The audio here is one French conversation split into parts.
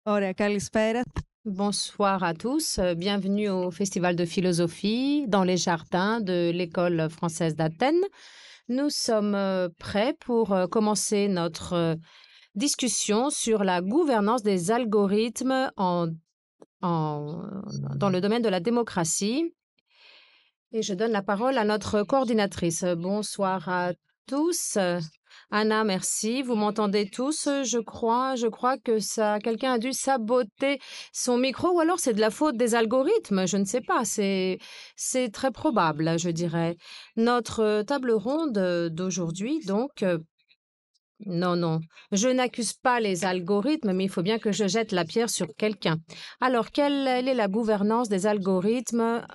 Ωραία, καλησπέρα. Bonsoir à tous, bienvenue au Festival de philosophie dans les jardins de l'École française d'Athènes. Nous sommes prêts pour commencer notre discussion sur la gouvernance des algorithmes dans le domaine de la démocratie. Et je donne la parole à notre coordinatrice. Bonsoir à tous. Anna, merci. Vous m'entendez tous, je crois. Je crois que quelqu'un a dû saboter son micro ou alors c'est de la faute des algorithmes. Je ne sais pas. C'est très probable, je dirais. Notre table ronde d'aujourd'hui, donc, non, non, je n'accuse pas les algorithmes, mais il faut bien que je jette la pierre sur quelqu'un. Alors, quelle est la gouvernance des algorithmes?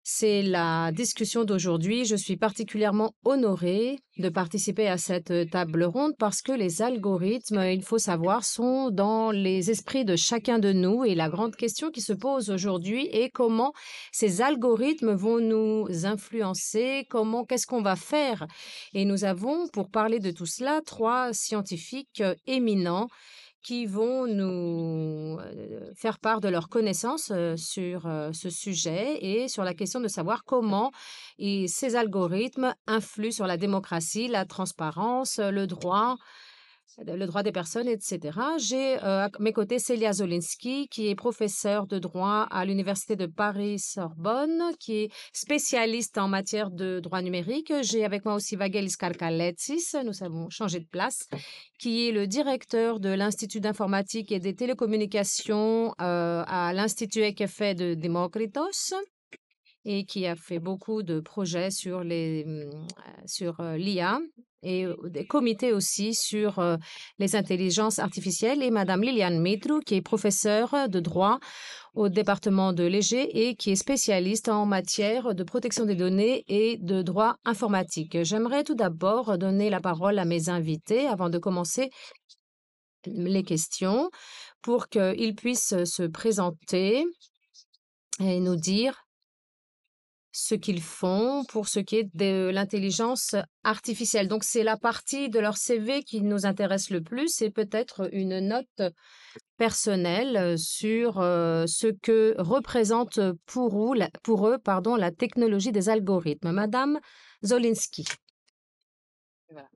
C'est la discussion d'aujourd'hui. Je suis particulièrement honorée de participer à cette table ronde parce que les algorithmes, il faut savoir, sont dans les esprits de chacun de nous. Et la grande question qui se pose aujourd'hui est comment ces algorithmes vont nous influencer, qu'est-ce qu'on va faire. Et nous avons, pour parler de tout cela, trois scientifiques éminents qui vont nous faire part de leurs connaissances sur ce sujet et sur la question de savoir comment ces algorithmes influent sur la démocratie, la transparence, le droit des personnes, etc. J'ai à mes côtés Célia Zolinsky, qui est professeure de droit à l'Université de Paris-Sorbonne, qui est spécialiste en matière de droit numérique. J'ai avec moi aussi Vagelis Karkaletsis, nous avons changé de place, qui est le directeur de l'Institut d'informatique et des télécommunications à l'Institut EKF de Démocritos et qui a fait beaucoup de projets sur l'IA et des comités aussi sur les intelligences artificielles, et Madame Liliane Mitru, qui est professeure de droit au département de l'EG et qui est spécialiste en matière de protection des données et de droit informatique. J'aimerais tout d'abord donner la parole à mes invités avant de commencer les questions pour qu'ils puissent se présenter et nous dire ce qu'ils font pour ce qui est de l'intelligence artificielle. Donc, c'est la partie de leur CV qui nous intéresse le plus et peut-être une note personnelle sur ce que représente pour eux, pardon, la technologie des algorithmes. Madame Zolinsky. Voilà.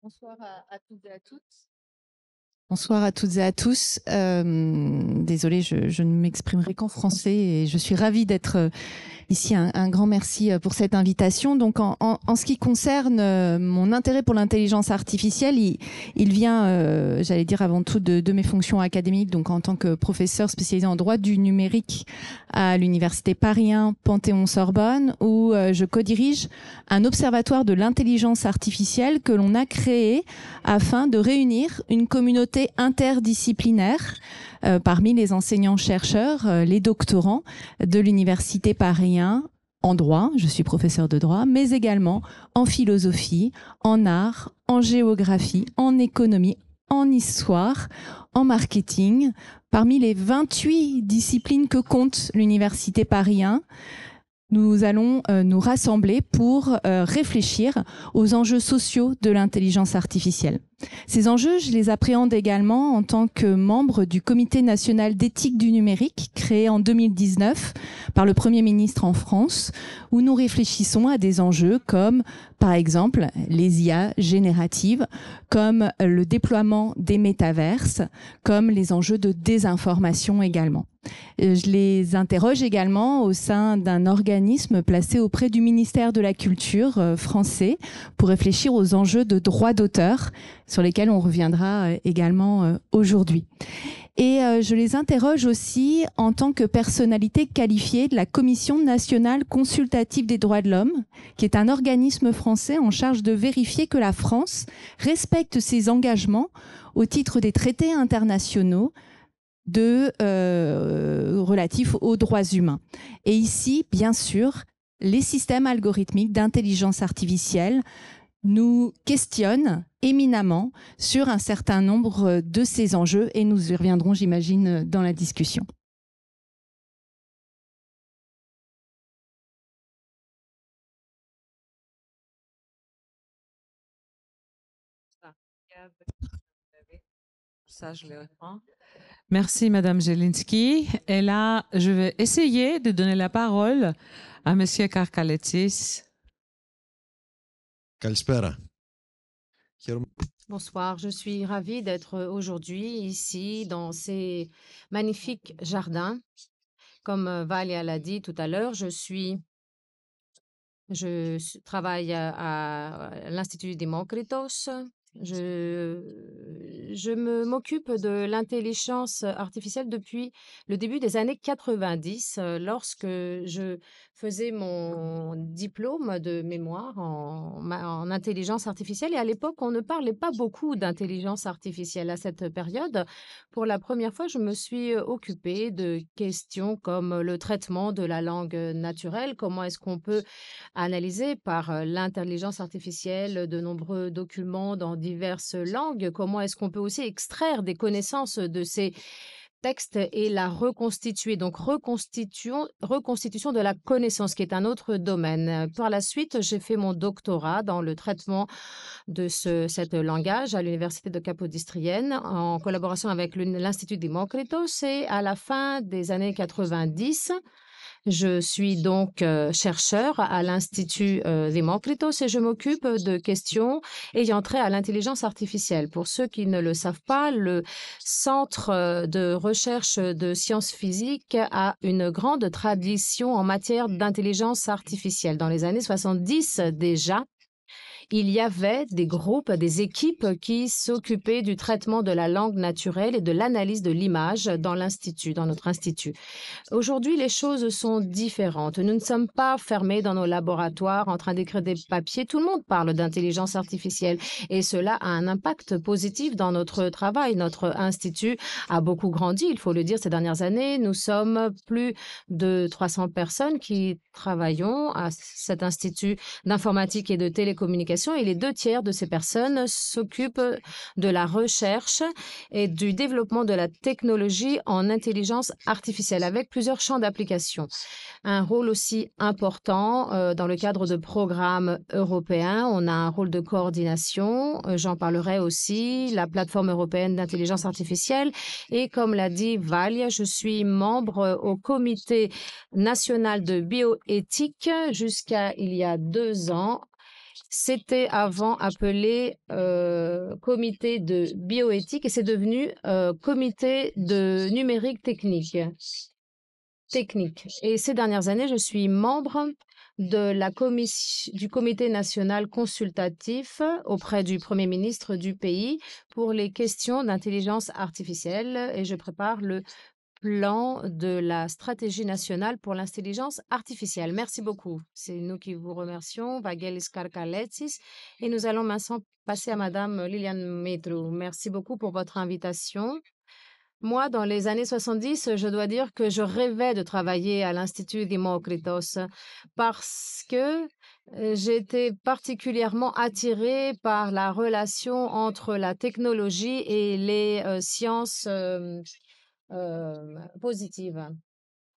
Bonsoir à toutes et à toutes. Bonsoir à toutes et à tous. Désolée, je ne m'exprimerai qu'en français et je suis ravie d'être ici. Un grand merci pour cette invitation. Donc, en ce qui concerne mon intérêt pour l'intelligence artificielle, il vient, j'allais dire avant tout, de mes fonctions académiques. Donc, en tant que professeur spécialisé en droit du numérique à l'Université Paris 1 Panthéon-Sorbonne, où je co-dirige un observatoire de l'intelligence artificielle que l'on a créé afin de réunir une communauté interdisciplinaire parmi les enseignants-chercheurs, les doctorants de l'Université Paris 1 en droit, je suis professeur de droit, mais également en philosophie, en art, en géographie, en économie, en histoire, en marketing. Parmi les 28 disciplines que compte l'Université Paris 1, nous allons nous rassembler pour réfléchir aux enjeux sociaux de l'intelligence artificielle. Ces enjeux, je les appréhende également en tant que membre du Comité national d'éthique du numérique, créé en 2019 par le Premier ministre en France, où nous réfléchissons à des enjeux comme, par exemple, les IA génératives, comme le déploiement des métaverses, comme les enjeux de désinformation également. Je les interroge également au sein d'un organisme placé auprès du ministère de la Culture français pour réfléchir aux enjeux de droit d'auteur sur lesquels on reviendra également aujourd'hui. Et je les interroge aussi en tant que personnalité qualifiée de la Commission nationale consultative des droits de l'homme, qui est un organisme français en charge de vérifier que la France respecte ses engagements au titre des traités internationaux relatifs aux droits humains. Et ici, bien sûr, les systèmes algorithmiques d'intelligence artificielle nous questionnent éminemment sur un certain nombre de ces enjeux et nous y reviendrons, j'imagine, dans la discussion. Ça, je le reprends. Merci, Madame Jelinski. Et là, je vais essayer de donner la parole à Monsieur Karkaletsis. Καλησπέρα. Bonsoir, je suis ravie d'être aujourd'hui ici dans ces magnifiques jardins. Comme Valia l'a dit tout à l'heure, travaille à l'Institut Démocritos. Je m'occupe de l'intelligence artificielle depuis le début des années 90, lorsque je faisais mon diplôme de mémoire en intelligence artificielle. Et à l'époque, on ne parlait pas beaucoup d'intelligence artificielle. À cette période, pour la première fois, je me suis occupée de questions comme le traitement de la langue naturelle, comment est-ce qu'on peut analyser par l'intelligence artificielle de nombreux documents dans diverses langues. Comment est-ce qu'on peut aussi extraire des connaissances de ces textes et la reconstituer? Donc, reconstitution de la connaissance, qui est un autre domaine. Par la suite, j'ai fait mon doctorat dans le traitement de cet langage à l'Université de Capodistrienne en collaboration avec l'Institut Démocritos. Et à la fin des années 90, je suis donc chercheur à l'Institut Démocritos et je m'occupe de questions ayant trait à l'intelligence artificielle. Pour ceux qui ne le savent pas, le Centre de recherche de sciences physiques a une grande tradition en matière d'intelligence artificielle. Dans les années 70 déjà, il y avait des groupes, des équipes qui s'occupaient du traitement de la langue naturelle et de l'analyse de l'image dans notre institut. Aujourd'hui, les choses sont différentes. Nous ne sommes pas fermés dans nos laboratoires en train d'écrire des papiers. Tout le monde parle d'intelligence artificielle et cela a un impact positif dans notre travail. Notre institut a beaucoup grandi, il faut le dire, ces dernières années. Nous sommes plus de 300 personnes qui travaillons à cet institut d'informatique et de télécommunication et les 2 tiers de ces personnes s'occupent de la recherche et du développement de la technologie en intelligence artificielle avec plusieurs champs d'application. Un rôle aussi important dans le cadre de programmes européens. On a un rôle de coordination. J'en parlerai aussi, la plateforme européenne d'intelligence artificielle. Et comme l'a dit Valia, je suis membre au comité national de bioéthique jusqu'à il y a 2 ans. C'était avant appelé comité de bioéthique et c'est devenu comité de numérique technique. Et ces dernières années, je suis membre de du comité national consultatif auprès du Premier ministre du pays pour les questions d'intelligence artificielle et je prépare le plan de la stratégie nationale pour l'intelligence artificielle. Merci beaucoup. C'est nous qui vous remercions, Vagelis Karkaletsis, et nous allons maintenant passer à Madame Liliane Metru. Merci beaucoup pour votre invitation. Moi, dans les années 70, je dois dire que je rêvais de travailler à l'Institut Démocritos parce que j'étais particulièrement attirée par la relation entre la technologie et les sciences positive.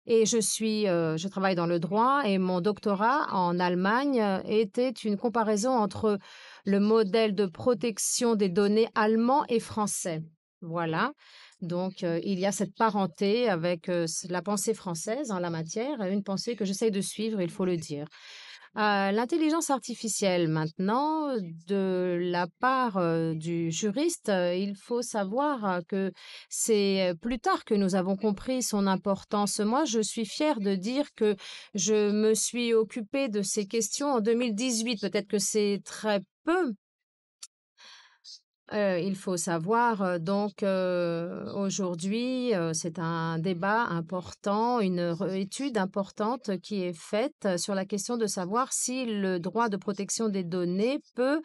Et je travaille dans le droit et mon doctorat en Allemagne était une comparaison entre le modèle de protection des données allemand et français. Voilà. Donc, il y a cette parenté avec la pensée française en la matière, une pensée que j'essaye de suivre, il faut le dire. L'intelligence artificielle maintenant, de la part du juriste, il faut savoir que c'est plus tard que nous avons compris son importance. Moi, je suis fière de dire que je me suis occupée de ces questions en 2018. Peut-être que c'est très peu. Il faut savoir donc aujourd'hui, c'est un débat important, une étude importante qui est faite sur la question de savoir si le droit de protection des données peut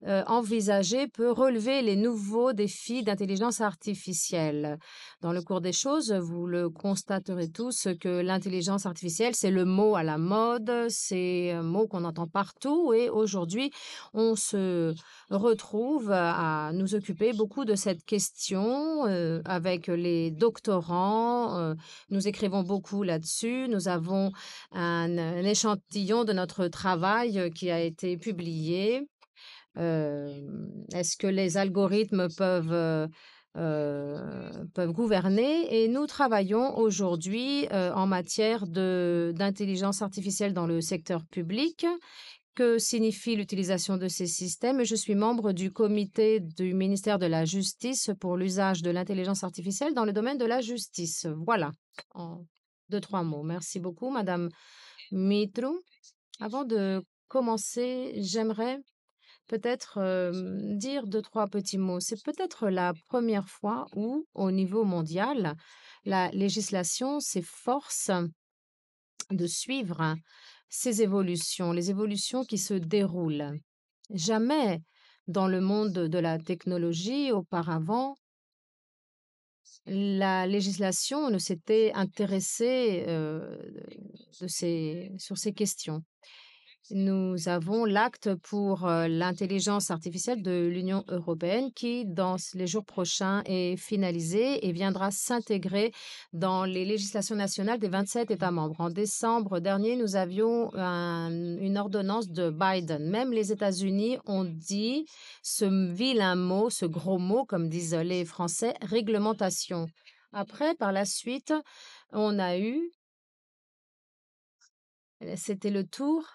relever les nouveaux défis d'intelligence artificielle. Dans le cours des choses, vous le constaterez tous que l'intelligence artificielle, c'est le mot à la mode, c'est un mot qu'on entend partout et aujourd'hui, on se retrouve à nous occuper beaucoup de cette question avec les doctorants. Nous écrivons beaucoup là-dessus. Nous avons un échantillon de notre travail qui a été publié. Est-ce que les algorithmes peuvent gouverner? Et nous travaillons aujourd'hui en matière d'intelligence artificielle dans le secteur public. Que signifie l'utilisation de ces systèmes? Je suis membre du comité du ministère de la Justice pour l'usage de l'intelligence artificielle dans le domaine de la justice. Voilà, en 2, 3 mots. Merci beaucoup, Madame Mitrou. Avant de commencer, j'aimerais peut-être dire 2, 3 petits mots. C'est peut-être la première fois où, au niveau mondial, la législation s'efforce de suivre ces évolutions, les évolutions qui se déroulent. Jamais dans le monde de la technologie auparavant, la législation ne s'était intéressée sur ces questions. Nous avons l'acte pour l'intelligence artificielle de l'Union européenne qui, dans les jours prochains, est finalisé et viendra s'intégrer dans les législations nationales des 27 États membres. En décembre dernier, nous avions une ordonnance de Biden. Même les États-Unis ont dit ce vilain mot, ce gros mot, comme disent les Français, réglementation. Après, par la suite, on a eu, c'était le tour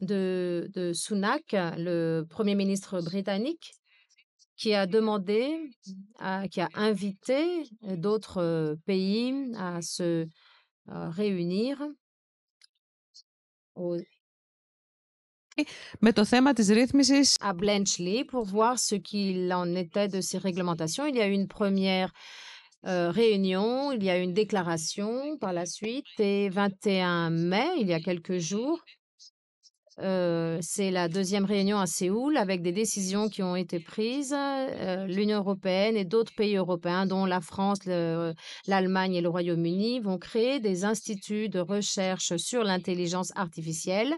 de Sunak, le Premier ministre britannique, qui a demandé, qui a invité d'autres pays à se réunir Με το θέμα της ρύθμισης à Bletchley pour voir ce qu'il en était de ces réglementations. Il y a eu une première réunion, il y a eu une déclaration par la suite, et 21 mai, il y a quelques jours, c'est la deuxième réunion à Séoul avec des décisions qui ont été prises. L'Union européenne et d'autres pays européens, dont la France, l'Allemagne et le Royaume-Uni, vont créer des instituts de recherche sur l'intelligence artificielle,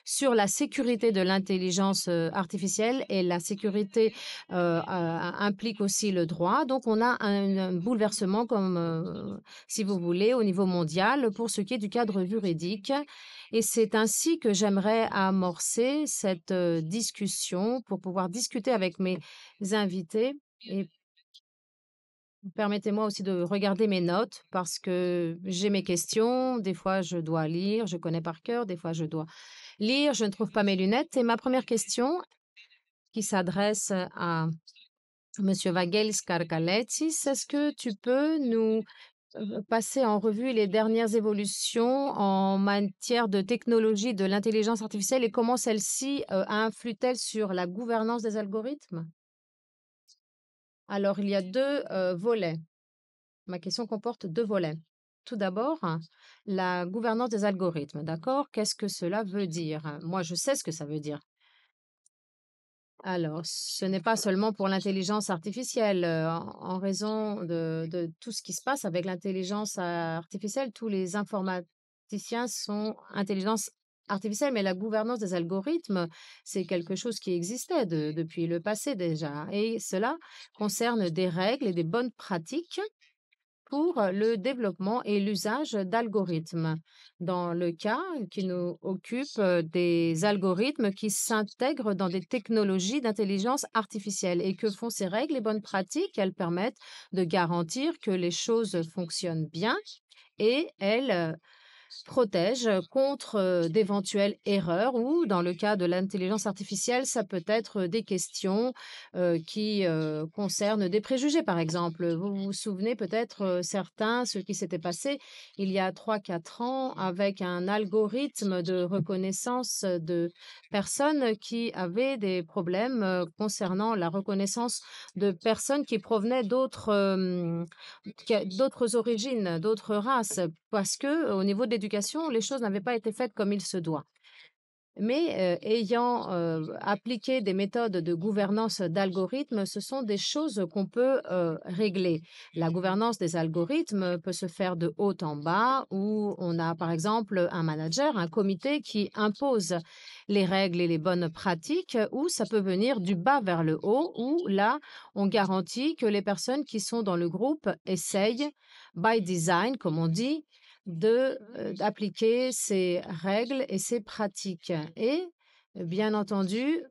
sur la sécurité de l'intelligence artificielle, et la sécurité implique aussi le droit. Donc, on a un bouleversement, comme si vous voulez, au niveau mondial pour ce qui est du cadre juridique. Et c'est ainsi que j'aimerais amorcer cette discussion pour pouvoir discuter avec mes invités. Et permettez-moi aussi de regarder mes notes parce que j'ai mes questions. Des fois, je dois lire, je connais par cœur. Des fois, je dois lire, je ne trouve pas mes lunettes. Et ma première question, qui s'adresse à Monsieur Vagelis Karkaletsis, est-ce que tu peux nous passer en revue les dernières évolutions en matière de technologie de l'intelligence artificielle et comment celle-ci influe-t-elle sur la gouvernance des algorithmes? Alors, il y a 2 volets. Ma question comporte 2 volets. Tout d'abord, la gouvernance des algorithmes, d'accord? Qu'est-ce que cela veut dire? Moi, je sais ce que ça veut dire. Alors, ce n'est pas seulement pour l'intelligence artificielle. En raison de tout ce qui se passe avec l'intelligence artificielle, tous les informaticiens sont intelligence artificielle, mais la gouvernance des algorithmes, c'est quelque chose qui existait depuis le passé déjà. Et cela concerne des règles et des bonnes pratiques pour le développement et l'usage d'algorithmes. Dans le cas qui nous occupe des algorithmes qui s'intègrent dans des technologies d'intelligence artificielle. Et que font ces règles et bonnes pratiques? Elles permettent de garantir que les choses fonctionnent bien et elles protège contre d'éventuelles erreurs ou, dans le cas de l'intelligence artificielle, ça peut être des questions qui concernent des préjugés, par exemple. Vous vous souvenez peut-être, certains, ce qui s'était passé il y a 3, 4 ans avec un algorithme de reconnaissance de personnes qui avaient des problèmes concernant la reconnaissance de personnes qui provenaient d'autres origines, d'autres races, parce que au niveau de l'éducation, les choses n'avaient pas été faites comme il se doit. Mais ayant appliqué des méthodes de gouvernance d'algorithmes, ce sont des choses qu'on peut régler. La gouvernance des algorithmes peut se faire de haut en bas, où on a par exemple un manager, un comité qui impose les règles et les bonnes pratiques, ou ça peut venir du bas vers le haut, où là, on garantit que les personnes qui sont dans le groupe essayent, by design, comme on dit, d'appliquer ces règles et ces pratiques. Et bien entendu,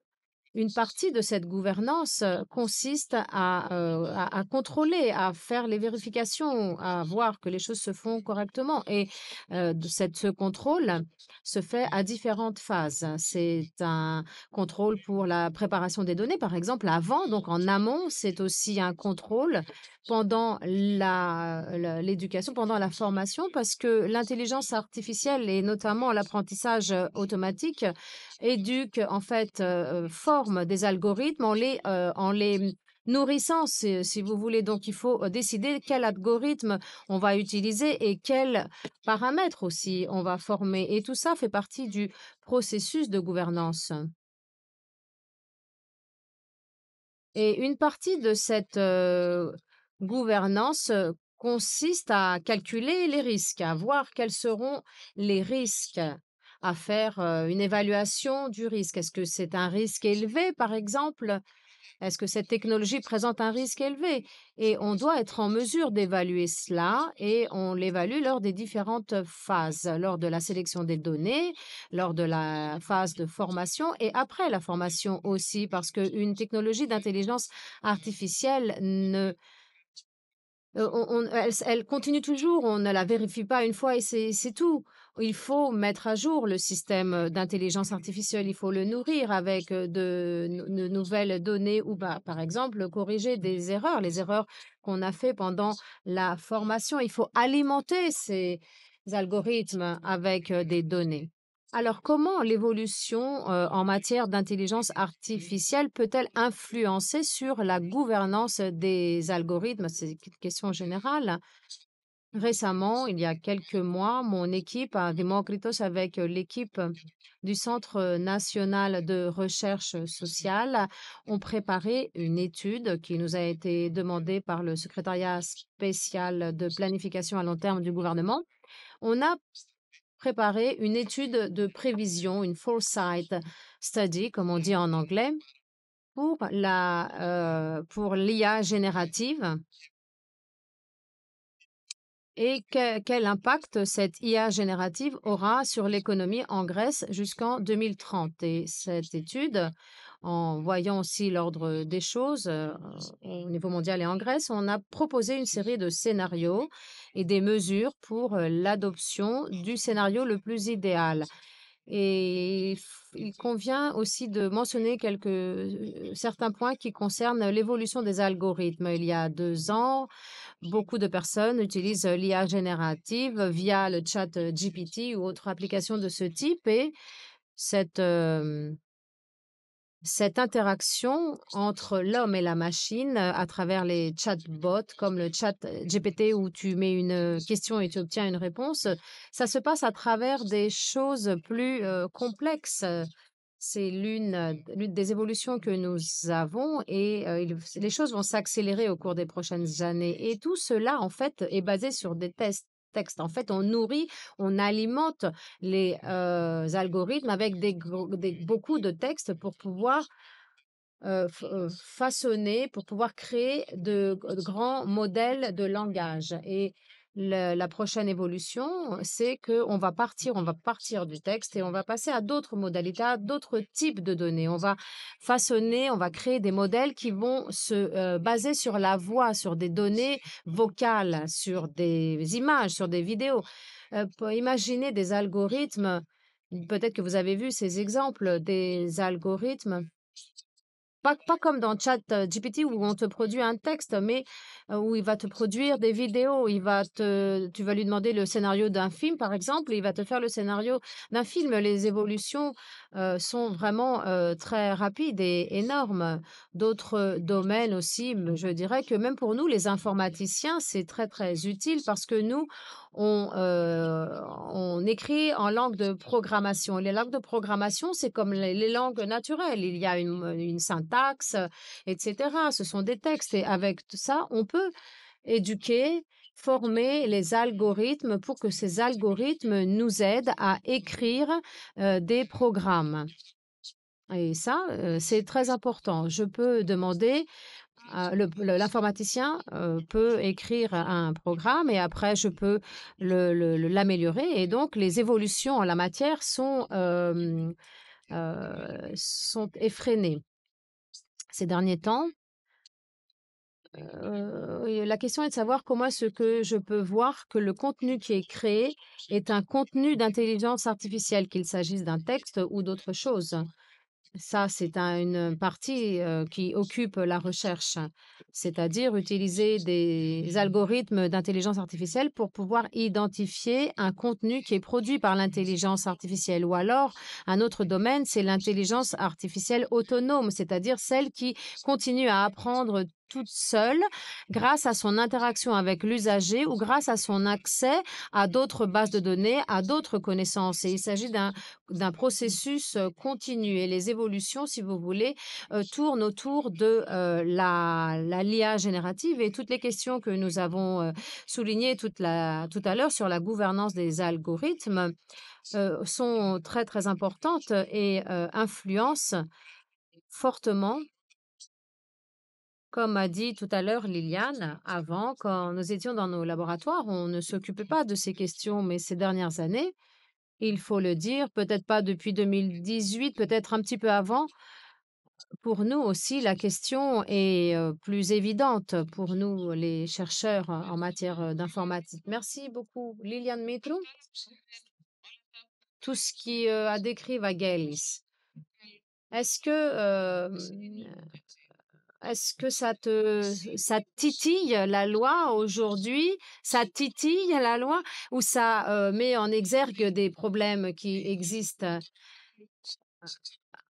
Une partie de cette gouvernance consiste à contrôler, à faire les vérifications, à voir que les choses se font correctement. Et ce contrôle se fait à différentes phases. C'est un contrôle pour la préparation des données, par exemple, avant, donc en amont. C'est aussi un contrôle pendant l'éducation, pendant la formation, parce que l'intelligence artificielle et notamment l'apprentissage automatique éduque, en fait, forme des algorithmes en les nourrissant, si vous voulez. Donc, il faut décider quel algorithme on va utiliser et quels paramètres aussi on va former. Et tout ça fait partie du processus de gouvernance. Et une partie de cette gouvernance consiste à calculer les risques, à voir quels seront les risques, à faire une évaluation du risque. Est-ce que c'est un risque élevé, par exemple? Est-ce que cette technologie présente un risque élevé? Et on doit être en mesure d'évaluer cela et on l'évalue lors des différentes phases, lors de la sélection des données, lors de la phase de formation et après la formation aussi, parce qu'une technologie d'intelligence artificielle ne elle continue toujours, on ne la vérifie pas une fois et c'est tout. Il faut mettre à jour le système d'intelligence artificielle, il faut le nourrir avec de nouvelles données ou par exemple corriger des erreurs, les erreurs qu'on a fait pendant la formation. Il faut alimenter ces algorithmes avec des données. Alors, comment l'évolution en matière d'intelligence artificielle peut-elle influencer sur la gouvernance des algorithmes? C'est une question générale. Récemment, il y a quelques mois, mon équipe à Demokritos avec l'équipe du Centre national de recherche sociale ont préparé une étude qui nous a été demandée par le secrétariat spécial de planification à long terme du gouvernement. On a préparer une étude de prévision, une foresight study, comme on dit en anglais, pour l'IA générative et quel impact cette IA générative aura sur l'économie en Grèce jusqu'en 2030. Et cette étude, en voyant aussi l'ordre des choses au niveau mondial et en Grèce, on a proposé une série de scénarios et des mesures pour l'adoption du scénario le plus idéal. Et il convient aussi de mentionner certains points qui concernent l'évolution des algorithmes. Il y a 2 ans, beaucoup de personnes utilisent l'IA générative via le chat GPT ou autre application de ce type et cette, cette interaction entre l'homme et la machine à travers les chatbots comme le chat GPT où tu mets une question et tu obtiens une réponse, ça se passe à travers des choses plus complexes. C'est l'une des évolutions que nous avons et les choses vont s'accélérer au cours des prochaines années. Et tout cela, en fait, est basé sur des textes. En fait, on nourrit, on alimente les algorithmes avec beaucoup de textes pour pouvoir façonner, pour pouvoir créer de grands modèles de langage. Et la prochaine évolution, c'est qu'on va partir du texte et on va passer à d'autres modalités, à d'autres types de données. On va façonner, on va créer des modèles qui vont se baser sur la voix, sur des données vocales, sur des images, sur des vidéos. Pour imaginer des algorithmes, peut-être que vous avez vu ces exemples, des algorithmes pas comme dans ChatGPT où on te produit un texte, mais où il va te produire des vidéos. Tu vas lui demander le scénario d'un film, par exemple, et il va te faire le scénario d'un film. Les évolutions sont vraiment très rapides et énormes. D'autres domaines aussi, je dirais que même pour nous, les informaticiens, c'est très, très utile parce que nous, on écrit en langue de programmation. Les langues de programmation, c'est comme les langues naturelles. Il y a une syntaxe, etc. Ce sont des textes. Et avec tout ça, on peut éduquer, former les algorithmes pour que ces algorithmes nous aident à écrire des programmes. Et ça, c'est très important. Je peux demander l'informaticien peut écrire un programme et après, je peux l'améliorer. Et donc, les évolutions en la matière sont effrénées. ces derniers temps. La question est de savoir comment est-ce que je peux voir que le contenu qui est créé est un contenu d'intelligence artificielle, qu'il s'agisse d'un texte ou d'autre chose. Ça, c'est une partie qui occupe la recherche, c'est-à-dire utiliser des algorithmes d'intelligence artificielle pour pouvoir identifier un contenu qui est produit par l'intelligence artificielle. Ou alors, un autre domaine, c'est l'intelligence artificielle autonome, c'est-à-dire celle qui continue à apprendre toute seule grâce à son interaction avec l'usager ou grâce à son accès à d'autres bases de données, à d'autres connaissances. Et il s'agit d'un processus continu et les évolutions, si vous voulez, tournent autour de l'IA générative et toutes les questions que nous avons soulignées tout à l'heure sur la gouvernance des algorithmes sont très, très importantes et influencent fortement, comme a dit tout à l'heure Liliane. Avant, quand nous étions dans nos laboratoires, on ne s'occupait pas de ces questions, mais ces dernières années, il faut le dire, peut-être pas depuis 2018, peut-être un petit peu avant. Pour nous aussi, la question est plus évidente pour nous, les chercheurs en matière d'informatique. Merci beaucoup, Liliane Métro. Tout ce qui a décrit Vagelis. Est-ce que, ça titille la loi aujourd'hui? Ça titille la loi ou ça met en exergue des problèmes qui existent?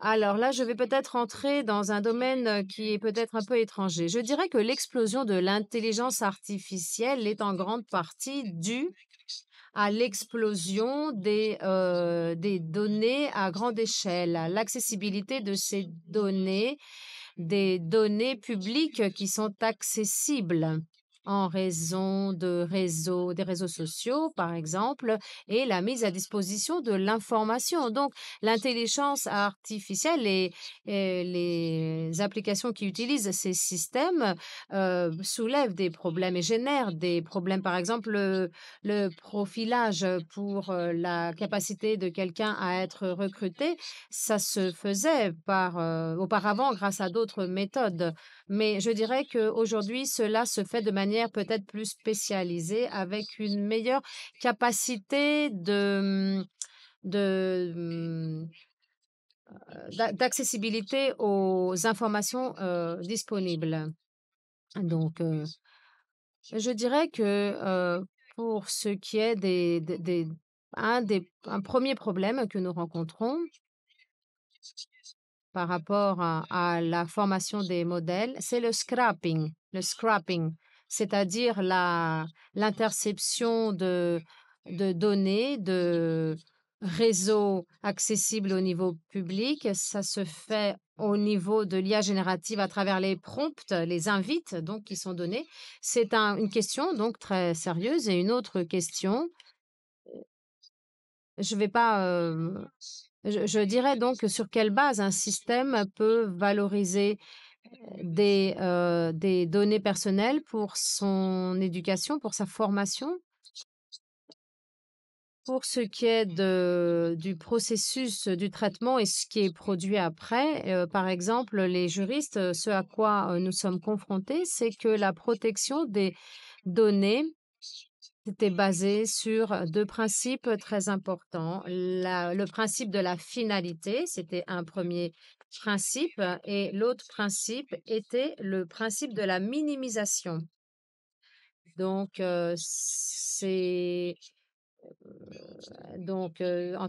Alors là, je vais peut-être entrer dans un domaine qui est peut-être un peu étranger. Je dirais que l'explosion de l'intelligence artificielle est en grande partie due à l'explosion des données à grande échelle, à l'accessibilité de ces données, des données publiques qui sont accessibles en raison des réseaux sociaux, par exemple, et la mise à disposition de l'information. Donc, l'intelligence artificielle et les applications qui utilisent ces systèmes soulèvent des problèmes et génèrent des problèmes. Par exemple, le profilage pour la capacité de quelqu'un à être recruté, ça se faisait auparavant grâce à d'autres méthodes. Mais je dirais qu'aujourd'hui, cela se fait de manière peut-être plus spécialisée avec une meilleure capacité de, d'accessibilité aux informations disponibles. Donc, je dirais que pour ce qui est un premier problème que nous rencontrons par rapport à la formation des modèles, c'est le scrapping. Le scrapping, c'est-à-dire l'interception de données, de réseaux accessibles au niveau public. Ça se fait au niveau de l'IA générative à travers les prompts, les invites donc qui sont donnés. C'est une question donc très sérieuse. Et une autre question, je vais pas je dirais donc sur quelle base un système peut valoriser des données personnelles pour son éducation, pour sa formation. Pour ce qui est du processus du traitement et ce qui est produit après, par exemple, les juristes, ce à quoi nous sommes confrontés, c'est que la protection des données était basée sur deux principes très importants. Le principe de la finalité, c'était un premier principe, et l'autre principe était le principe de la minimisation. Donc, en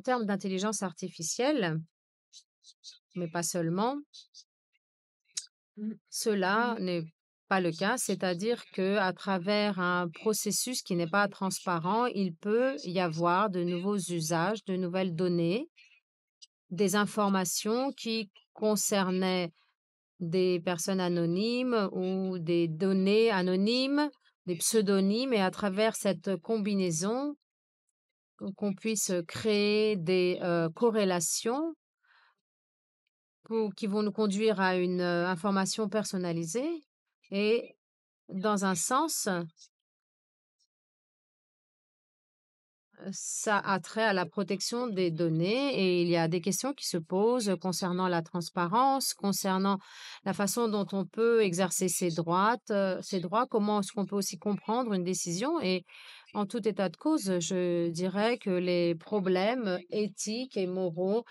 termes d'intelligence artificielle, mais pas seulement, cela n'est pas le cas, c'est-à-dire que à travers un processus qui n'est pas transparent, il peut y avoir de nouveaux usages, de nouvelles données, des informations qui concernaient des personnes anonymes ou des données anonymes, des pseudonymes, et à travers cette combinaison, qu'on puisse créer des corrélations qui vont nous conduire à une information personnalisée. Et dans un sens, ça a trait à la protection des données et il y a des questions qui se posent concernant la transparence, concernant la façon dont on peut exercer ses droits, comment est-ce qu'on peut aussi comprendre une décision. Et en tout état de cause, je dirais que les problèmes éthiques et moraux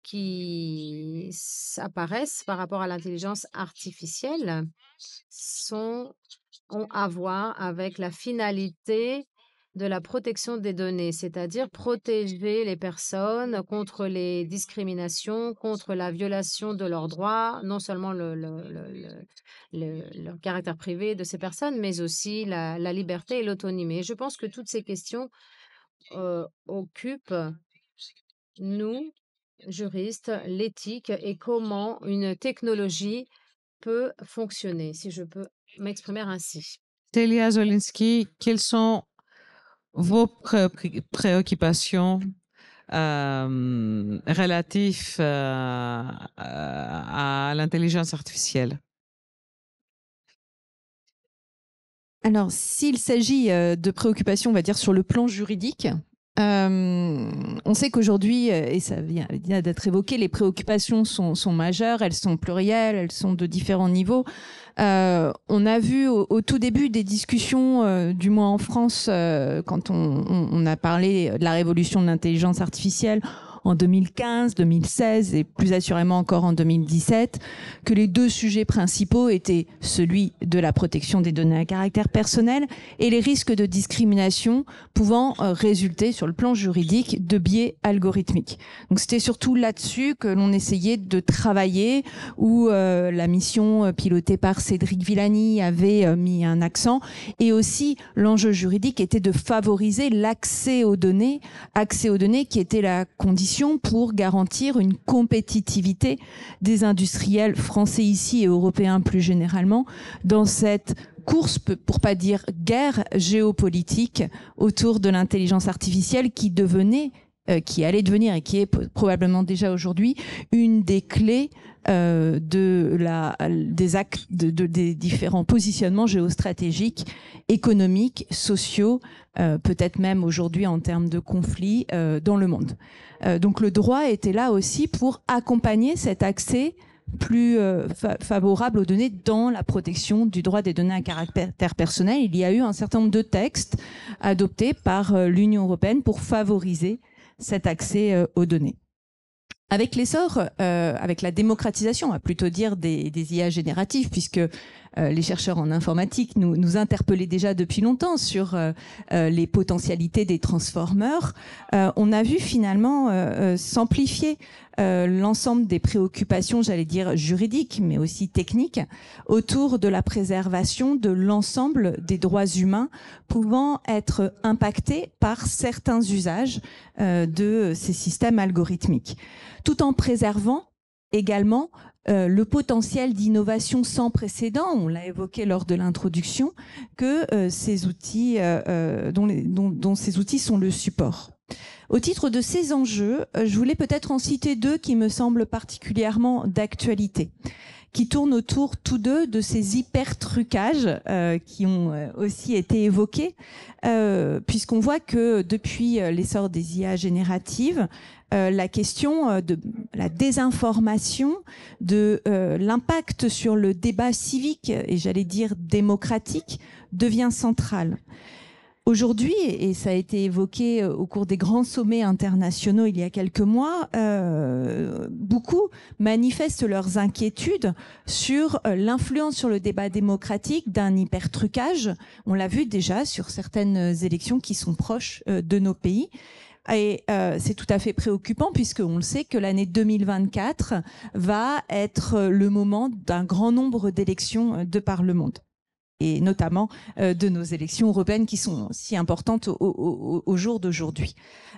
qui apparaissent par rapport à l'intelligence artificielle sont, ont à voir avec la finalité de la protection des données, c'est-à-dire protéger les personnes contre les discriminations, contre la violation de leurs droits, non seulement le caractère privé de ces personnes, mais aussi la liberté et l'autonomie. Et je pense que toutes ces questions occupent, nous, juristes, l'éthique et comment une technologie peut fonctionner, si je peux m'exprimer ainsi. Delia Zolinsky, quelles sont vos préoccupations relatives à l'intelligence artificielle? Alors, s'il s'agit de préoccupations, on va dire, sur le plan juridique, on sait qu'aujourd'hui, et ça vient d'être évoqué, les préoccupations sont majeures, elles sont plurielles, elles sont de différents niveaux. On a vu au tout début des discussions, du moins en France, quand on a parlé de la révolution de l'intelligence artificielle en 2015, 2016 et plus assurément encore en 2017, que les deux sujets principaux étaient celui de la protection des données à caractère personnel et les risques de discrimination pouvant résulter sur le plan juridique de biais algorithmiques. Donc c'était surtout là-dessus que l'on essayait de travailler, où la mission pilotée par Cédric Villani avait mis un accent, et aussi l'enjeu juridique était de favoriser l'accès aux données qui était la condition pour garantir une compétitivité des industriels français ici et européens plus généralement dans cette course, pour pas dire guerre géopolitique autour de l'intelligence artificielle qui allait devenir et qui est probablement déjà aujourd'hui une des clés des différents positionnements géostratégiques, économiques, sociaux, peut-être même aujourd'hui en termes de conflits dans le monde. Donc le droit était là aussi pour accompagner cet accès plus favorable aux données dans la protection du droit des données à caractère personnel. Il y a eu un certain nombre de textes adoptés par l'Union européenne pour favoriser cet accès aux données. Avec l'essor, avec la démocratisation, on va plutôt dire des IA génératives, puisque les chercheurs en informatique nous interpellaient déjà depuis longtemps sur les potentialités des transformers, on a vu finalement s'amplifier l'ensemble des préoccupations, j'allais dire juridiques, mais aussi techniques, autour de la préservation de l'ensemble des droits humains pouvant être impactés par certains usages de ces systèmes algorithmiques, tout en préservant également le potentiel d'innovation sans précédent, on l'a évoqué lors de l'introduction, que ces outils, dont ces outils sont le support. Au titre de ces enjeux, je voulais peut-être en citer deux qui me semblent particulièrement d'actualité, qui tournent autour tous deux de ces hyper-trucages qui ont aussi été évoqués, puisqu'on voit que depuis l'essor des IA génératives, la question de la désinformation, de l'impact sur le débat civique et j'allais dire démocratique devient centrale. Aujourd'hui, et ça a été évoqué au cours des grands sommets internationaux il y a quelques mois, beaucoup manifestent leurs inquiétudes sur l'influence sur le débat démocratique d'un hypertrucage. On l'a vu déjà sur certaines élections qui sont proches de nos pays. Et c'est tout à fait préoccupant puisqu'on le sait que l'année 2024 va être le moment d'un grand nombre d'élections de par le monde, et notamment de nos élections européennes qui sont si importantes au jour d'aujourd'hui.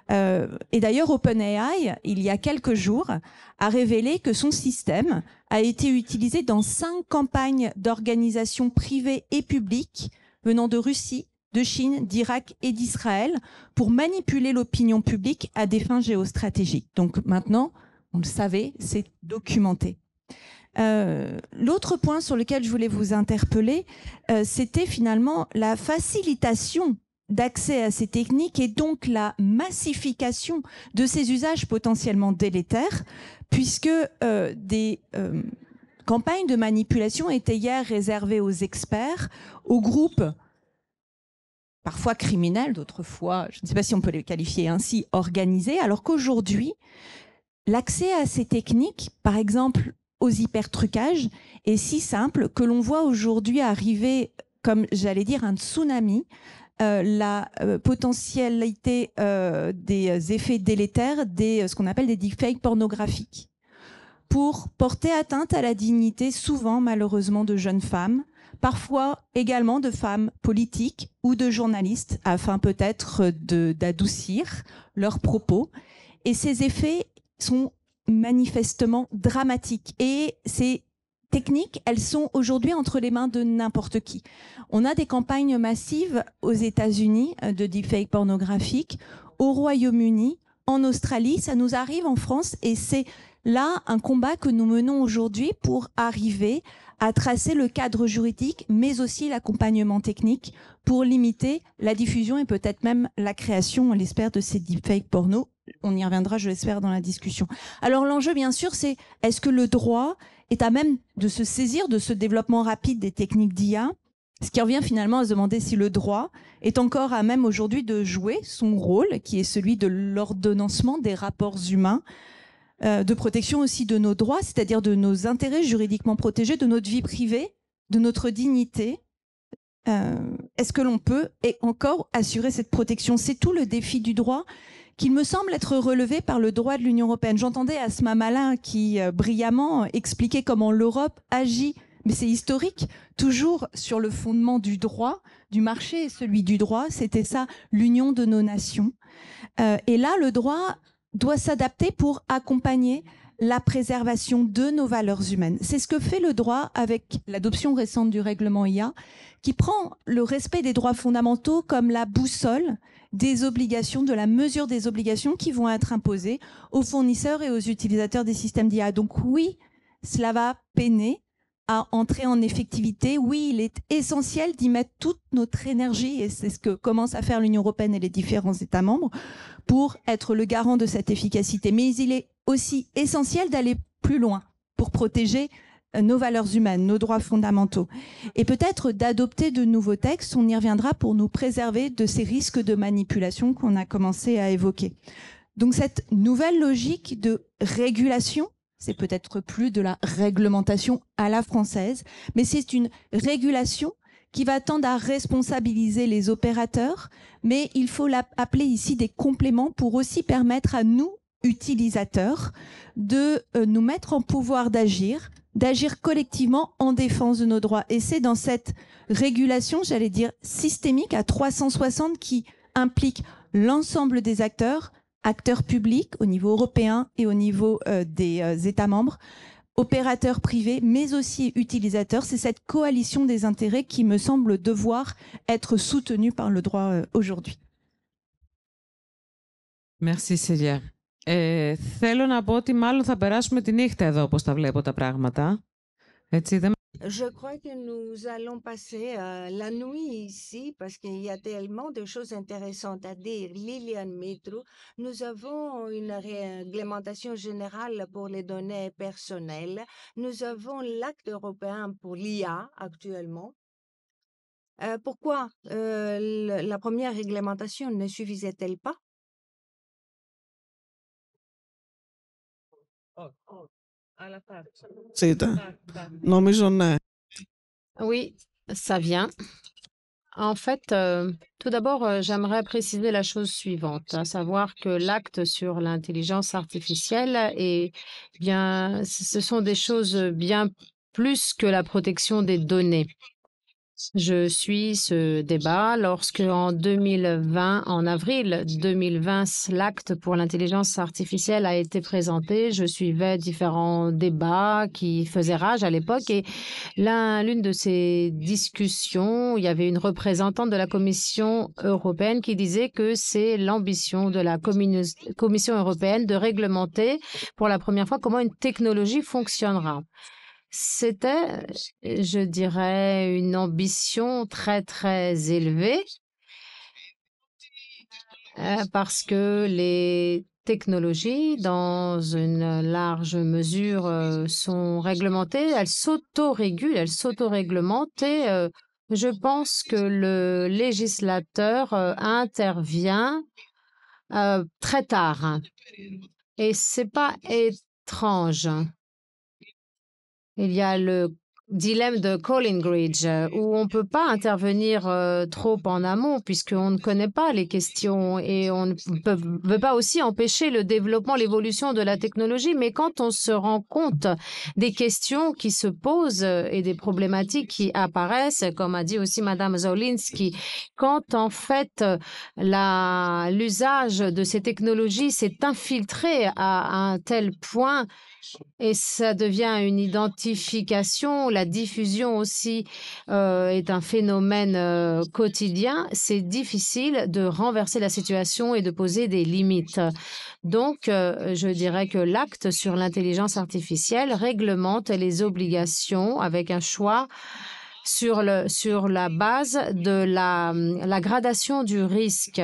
Et d'ailleurs, OpenAI, il y a quelques jours, a révélé que son système a été utilisé dans 5 campagnes d'organisations privées et publiques venant de Russie, de Chine, d'Irak et d'Israël pour manipuler l'opinion publique à des fins géostratégiques. Donc maintenant, on le savait, c'est documenté. L'autre point sur lequel je voulais vous interpeller, c'était finalement la facilitation d'accès à ces techniques et donc la massification de ces usages potentiellement délétères, puisque des campagnes de manipulation étaient hier réservées aux experts, aux groupes parfois criminels, d'autres fois, je ne sais pas si on peut les qualifier ainsi, organisés, alors qu'aujourd'hui, l'accès à ces techniques, par exemple aux hypertrucages, est si simple que l'on voit aujourd'hui arriver, comme j'allais dire, un tsunami, la potentialité des effets délétères ce qu'on appelle des deepfakes pornographiques, pour porter atteinte à la dignité, souvent malheureusement, de jeunes femmes, parfois également de femmes politiques ou de journalistes, afin peut-être d'adoucir leurs propos. Et ces effets sont manifestement dramatiques. Et ces techniques, elles sont aujourd'hui entre les mains de n'importe qui. On a des campagnes massives aux États-Unis de deepfake pornographiques, au Royaume-Uni, en Australie, ça nous arrive en France, et c'est là un combat que nous menons aujourd'hui pour arriver à tracer le cadre juridique, mais aussi l'accompagnement technique pour limiter la diffusion et peut-être même la création, on l'espère, de ces deepfakes porno. On y reviendra, je l'espère, dans la discussion. Alors l'enjeu, bien sûr, c'est est-ce que le droit est à même de se saisir de ce développement rapide des techniques d'IA, ce qui revient finalement à se demander si le droit est encore à même aujourd'hui de jouer son rôle, qui est celui de l'ordonnancement des rapports humains, de protection aussi de nos droits, c'est-à-dire de nos intérêts juridiquement protégés, de notre vie privée, de notre dignité. Est-ce que l'on peut encore assurer cette protection? C'est tout le défi du droit qu'il me semble être relevé par le droit de l'Union européenne. J'entendais Asma Malin qui brillamment expliquait comment l'Europe agit, mais c'est historique, toujours sur le fondement du droit, du marché et celui du droit. C'était ça, l'union de nos nations. Et là, le droit doit s'adapter pour accompagner la préservation de nos valeurs humaines. C'est ce que fait le droit avec l'adoption récente du règlement IA, qui prend le respect des droits fondamentaux comme la boussole des obligations, de la mesure des obligations qui vont être imposées aux fournisseurs et aux utilisateurs des systèmes d'IA. Donc oui, cela va peiner à entrer en effectivité. Oui, il est essentiel d'y mettre toute notre énergie, et c'est ce que commence à faire l'Union européenne et les différents États membres, pour être le garant de cette efficacité. Mais il est aussi essentiel d'aller plus loin pour protéger nos valeurs humaines, nos droits fondamentaux. Et peut-être d'adopter de nouveaux textes, on y reviendra, pour nous préserver de ces risques de manipulation qu'on a commencé à évoquer. Donc cette nouvelle logique de régulation, c'est peut-être plus de la réglementation à la française, mais c'est une régulation qui va tendre à responsabiliser les opérateurs, mais il faut l'appeler ici des compléments pour aussi permettre à nous, utilisateurs, de nous mettre en pouvoir d'agir collectivement en défense de nos droits. Et c'est dans cette régulation, j'allais dire systémique, à 360, qui implique l'ensemble des acteurs publics au niveau européen et au niveau des États membres, opérateurs privés, mais aussi utilisateurs. C'est cette coalition des intérêts qui me semble devoir être soutenue par le droit aujourd'hui. Merci, Célia. Θέλω να πω ότι μάλλον θα περάσουμε τη νύχτα εδώ, όπως τα βλέπω τα πράγματα. Έτσι, δεν... Je crois que nous allons passer la nuit ici parce qu'il y a tellement de choses intéressantes à dire. Liliane Mitrou, nous avons une réglementation générale pour les données personnelles. Nous avons l'acte européen pour l'IA actuellement. Pourquoi la première réglementation ne suffisait-elle pas? Oui, ça vient. En fait, tout d'abord, j'aimerais préciser la chose suivante, à savoir que l'acte sur l'intelligence artificielle ce sont des choses bien plus que la protection des données. Je suis ce débat lorsque en avril 2020, l'acte pour l'intelligence artificielle a été présenté. Je suivais différents débats qui faisaient rage à l'époque, et l'une de ces discussions, il y avait une représentante de la Commission européenne qui disait que c'est l'ambition de la Commission européenne de réglementer pour la première fois comment une technologie fonctionnera. C'était, je dirais, une ambition très, très élevée. parce que les technologies, dans une large mesure, sont réglementées, elles s'autorégulent, elles s'autoréglementent et je pense que le législateur intervient très tard. Et c'est pas étrange. Il y a le dilemme de Collingridge où on ne peut pas intervenir trop en amont puisqu'on ne connaît pas les questions et on ne peut pas aussi empêcher le développement, l'évolution de la technologie. Mais quand on se rend compte des questions qui se posent et des problématiques qui apparaissent, comme a dit aussi Madame Zolinski, quand en fait l'usage de ces technologies s'est infiltré à un tel point et ça devient une identification, la diffusion aussi est un phénomène quotidien, c'est difficile de renverser la situation et de poser des limites. Donc, je dirais que l'acte sur l'intelligence artificielle réglemente les obligations avec un choix sur la base de la gradation du risque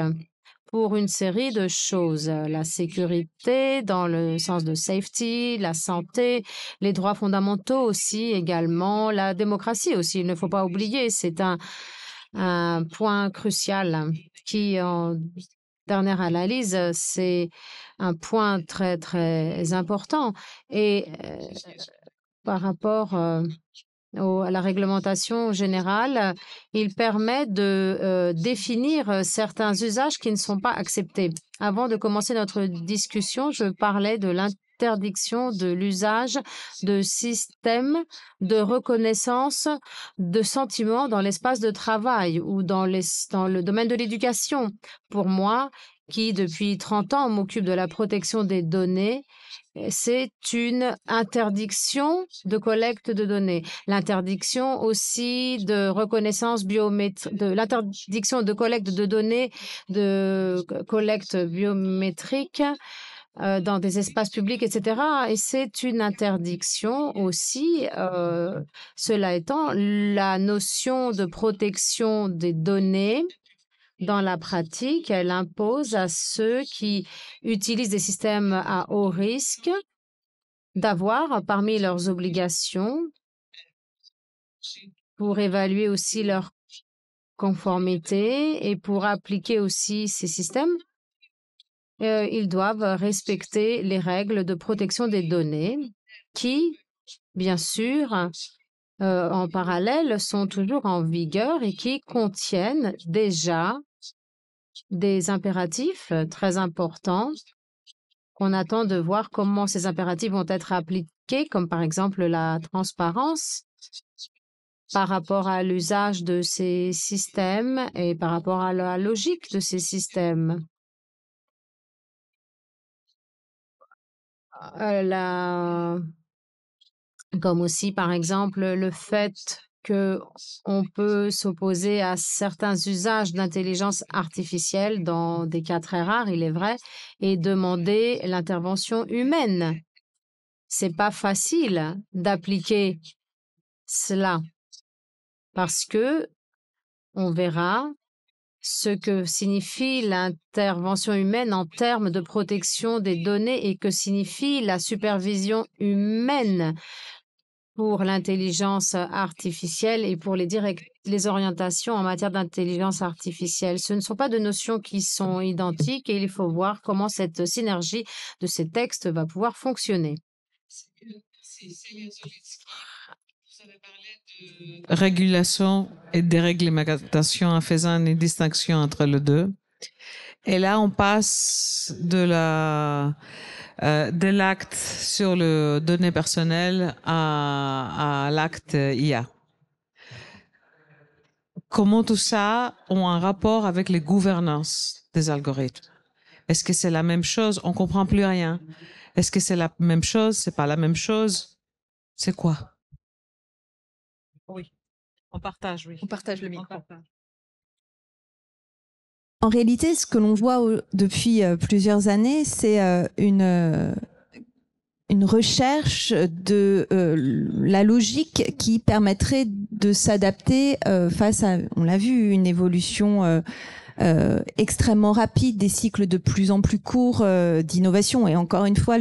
pour une série de choses. La sécurité dans le sens de safety, la santé, les droits fondamentaux aussi également, la démocratie aussi. Il ne faut pas oublier, c'est un point crucial qui, en dernière analyse, c'est un point très, très important. Et par rapport à la réglementation générale, il permet de définir certains usages qui ne sont pas acceptés. Avant de commencer notre discussion, je parlais de l'interdiction de l'usage de systèmes de reconnaissance de sentiments dans l'espace de travail ou dans le domaine de l'éducation. Pour moi, qui depuis 30 ans m'occupe de la protection des données, c'est une interdiction de collecte de données. L'interdiction aussi de reconnaissance biométrique, l'interdiction de collecte de données, de collecte biométrique dans des espaces publics, etc. Et c'est une interdiction aussi, cela étant, la notion de protection des données. Dans la pratique, elle impose à ceux qui utilisent des systèmes à haut risque d'avoir parmi leurs obligations pour évaluer aussi leur conformité et pour appliquer aussi ces systèmes, ils doivent respecter les règles de protection des données qui, bien sûr, en parallèle, sont toujours en vigueur et qui contiennent déjà des impératifs très importants qu'on attend de voir comment ces impératifs vont être appliqués, comme par exemple la transparence par rapport à l'usage de ces systèmes et par rapport à la logique de ces systèmes. Comme aussi, par exemple, le fait qu'on peut s'opposer à certains usages d'intelligence artificielle dans des cas très rares, il est vrai, et demander l'intervention humaine. C'est pas facile d'appliquer cela parce que on verra ce que signifie l'intervention humaine en termes de protection des données et que signifie la supervision humaine pour l'intelligence artificielle et pour les orientations en matière d'intelligence artificielle. Ce ne sont pas de notions qui sont identiques et il faut voir comment cette synergie de ces textes va pouvoir fonctionner. Régulation et déréglementation en faisant une distinction entre les deux. Et là, on passe de l'acte sur les données personnelles à l'acte IA. Comment tout ça a un rapport avec les gouvernances des algorithmes? Est-ce que c'est la même chose? On comprend plus rien. Est-ce que c'est la même chose? C'est pas la même chose? C'est quoi? Oui, on partage, oui. On partage le micro. En réalité, ce que l'on voit depuis plusieurs années, c'est une recherche de la logique qui permettrait de s'adapter face à, on l'a vu, une évolution extrêmement rapide, des cycles de plus en plus courts d'innovation. Et encore une fois,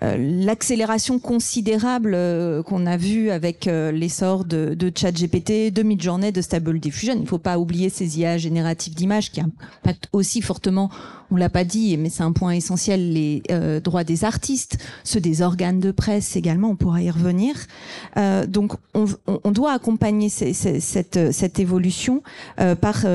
l'accélération considérable qu'on a vue avec l'essor de ChatGPT, de Midjourney, de Stable Diffusion. Il ne faut pas oublier ces IA génératives d'images qui impactent aussi fortement, on l'a pas dit, mais c'est un point essentiel, les droits des artistes, ceux des organes de presse également, on pourra y revenir. Donc on doit accompagner cette évolution par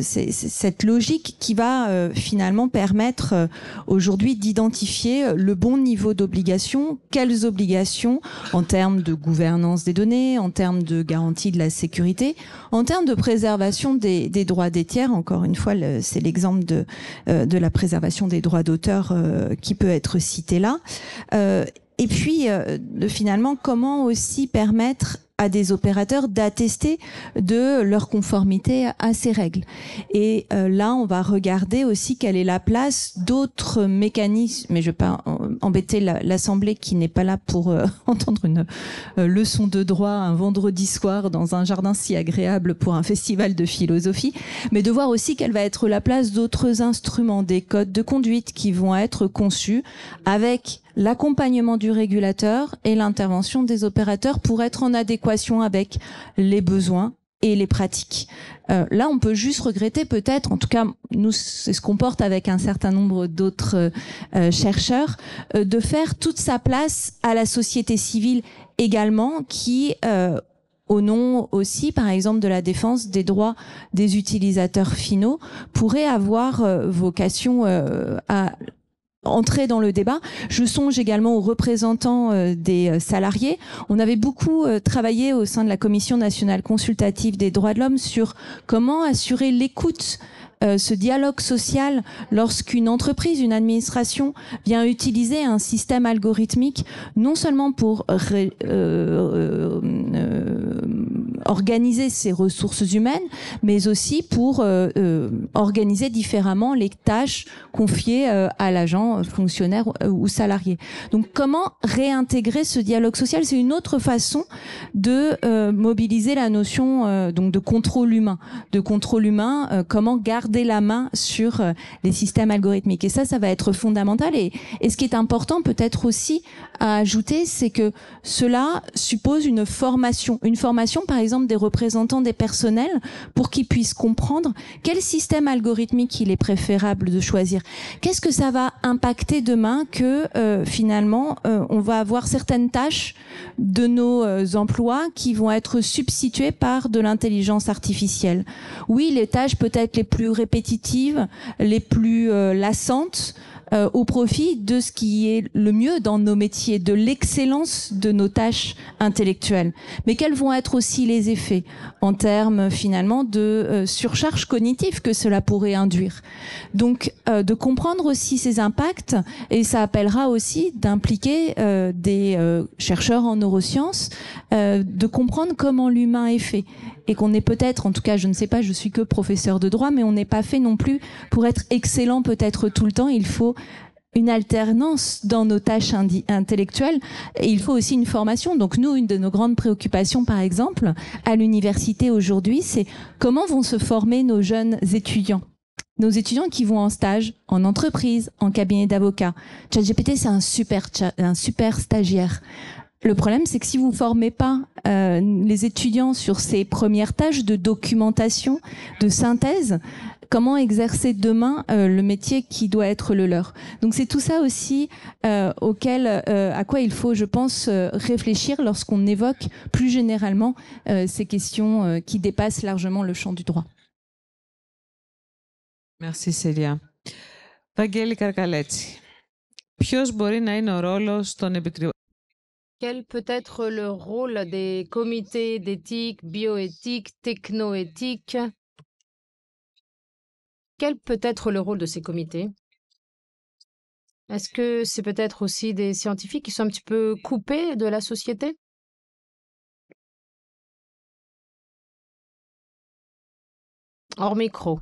cette logique qui va finalement permettre aujourd'hui d'identifier le bon niveau d'obligations, quelles obligations en termes de gouvernance des données, en termes de garantie de la sécurité, en termes de préservation des droits des tiers. Encore une fois, c'est l'exemple de la préservation des droits d'auteur qui peut être cité là. Et puis, finalement, comment aussi permettre à des opérateurs d'attester de leur conformité à ces règles. Et là, on va regarder aussi quelle est la place d'autres mécanismes, mais je ne vais pas embêter l'Assemblée qui n'est pas là pour entendre une leçon de droit un vendredi soir dans un jardin si agréable pour un festival de philosophie, mais de voir aussi quelle va être la place d'autres instruments, des codes de conduite qui vont être conçus avec l'accompagnement du régulateur et l'intervention des opérateurs pour être en adéquation avec les besoins et les pratiques. Là, on peut juste regretter peut-être, en tout cas, nous, c'est ce qu'on porte avec un certain nombre d'autres chercheurs, de faire toute sa place à la société civile également, qui au nom aussi, par exemple, de la défense des droits des utilisateurs finaux, pourrait avoir vocation à entrer dans le débat. Je songe également aux représentants des salariés. On avait beaucoup travaillé au sein de la Commission nationale consultative des droits de l'homme sur comment assurer l'écoute, ce dialogue social lorsqu'une entreprise, une administration vient utiliser un système algorithmique, non seulement pour organiser ses ressources humaines, mais aussi pour organiser différemment les tâches confiées à l'agent, fonctionnaire ou salarié. Donc comment réintégrer ce dialogue social? C'est une autre façon de mobiliser la notion donc de contrôle humain. Comment garder la main sur les systèmes algorithmiques. Et ça va être fondamental. Et ce qui est important peut-être aussi à ajouter, c'est que cela suppose une formation par exemple des représentants des personnels pour qu'ils puissent comprendre quel système algorithmique il est préférable de choisir. Qu'est-ce que ça va impacter demain que finalement on va avoir certaines tâches de nos emplois qui vont être substituées par de l'intelligence artificielle. Oui, les tâches peut-être les plus répétitives, les plus lassantes, au profit de ce qui est le mieux dans nos métiers, de l'excellence de nos tâches intellectuelles. Mais quels vont être aussi les effets en termes finalement de surcharge cognitive que cela pourrait induire. Donc de comprendre aussi ces impacts, et ça appellera aussi d'impliquer des chercheurs en neurosciences, de comprendre comment l'humain est fait. Et qu'on est peut-être, en tout cas je ne sais pas, je suis que professeur de droit, mais on n'est pas fait non plus pour être excellent peut-être tout le temps. Il faut une alternance dans nos tâches intellectuelles et il faut aussi une formation. Donc nous, une de nos grandes préoccupations par exemple à l'université aujourd'hui, c'est comment vont se former nos jeunes étudiants. Nos étudiants qui vont en stage, en entreprise, en cabinet d'avocat. ChatGPT, c'est un super stagiaire. Le problème, c'est que si vous ne formez pas les étudiants sur ces premières tâches de documentation, de synthèse, comment exercer demain le métier qui doit être le leur. Donc c'est tout ça aussi à quoi il faut, je pense, réfléchir lorsqu'on évoque plus généralement ces questions qui dépassent largement le champ du droit. Merci Célia. Βαγγέλη Καρκαλέτση. Ποιος μπορεί να είναι ο ρόλος των επιτροπών? Quel peut être le rôle des comités d'éthique, bioéthique, technoéthique? Quel peut être le rôle de ces comités? Est-ce que c'est peut-être aussi des scientifiques qui sont un petit peu coupés de la société? Hors micro.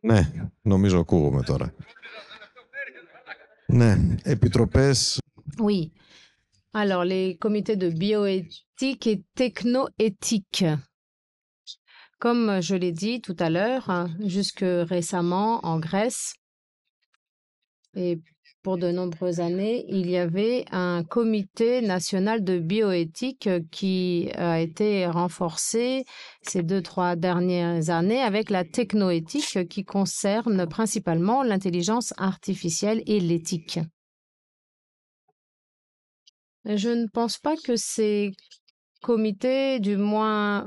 Ναι, νομίζω ακούγομαι τώρα. Ναι, επιτροπές. Oui. Alors, les comités de bioéthique et technoéthique. Comme je l'ai dit tout à l'heure, jusque récemment en Grèce, et pour de nombreuses années, il y avait un comité national de bioéthique qui a été renforcé ces 2-3 dernières années avec la technoéthique qui concerne principalement l'intelligence artificielle et l'éthique. Je ne pense pas que ces comités, du moins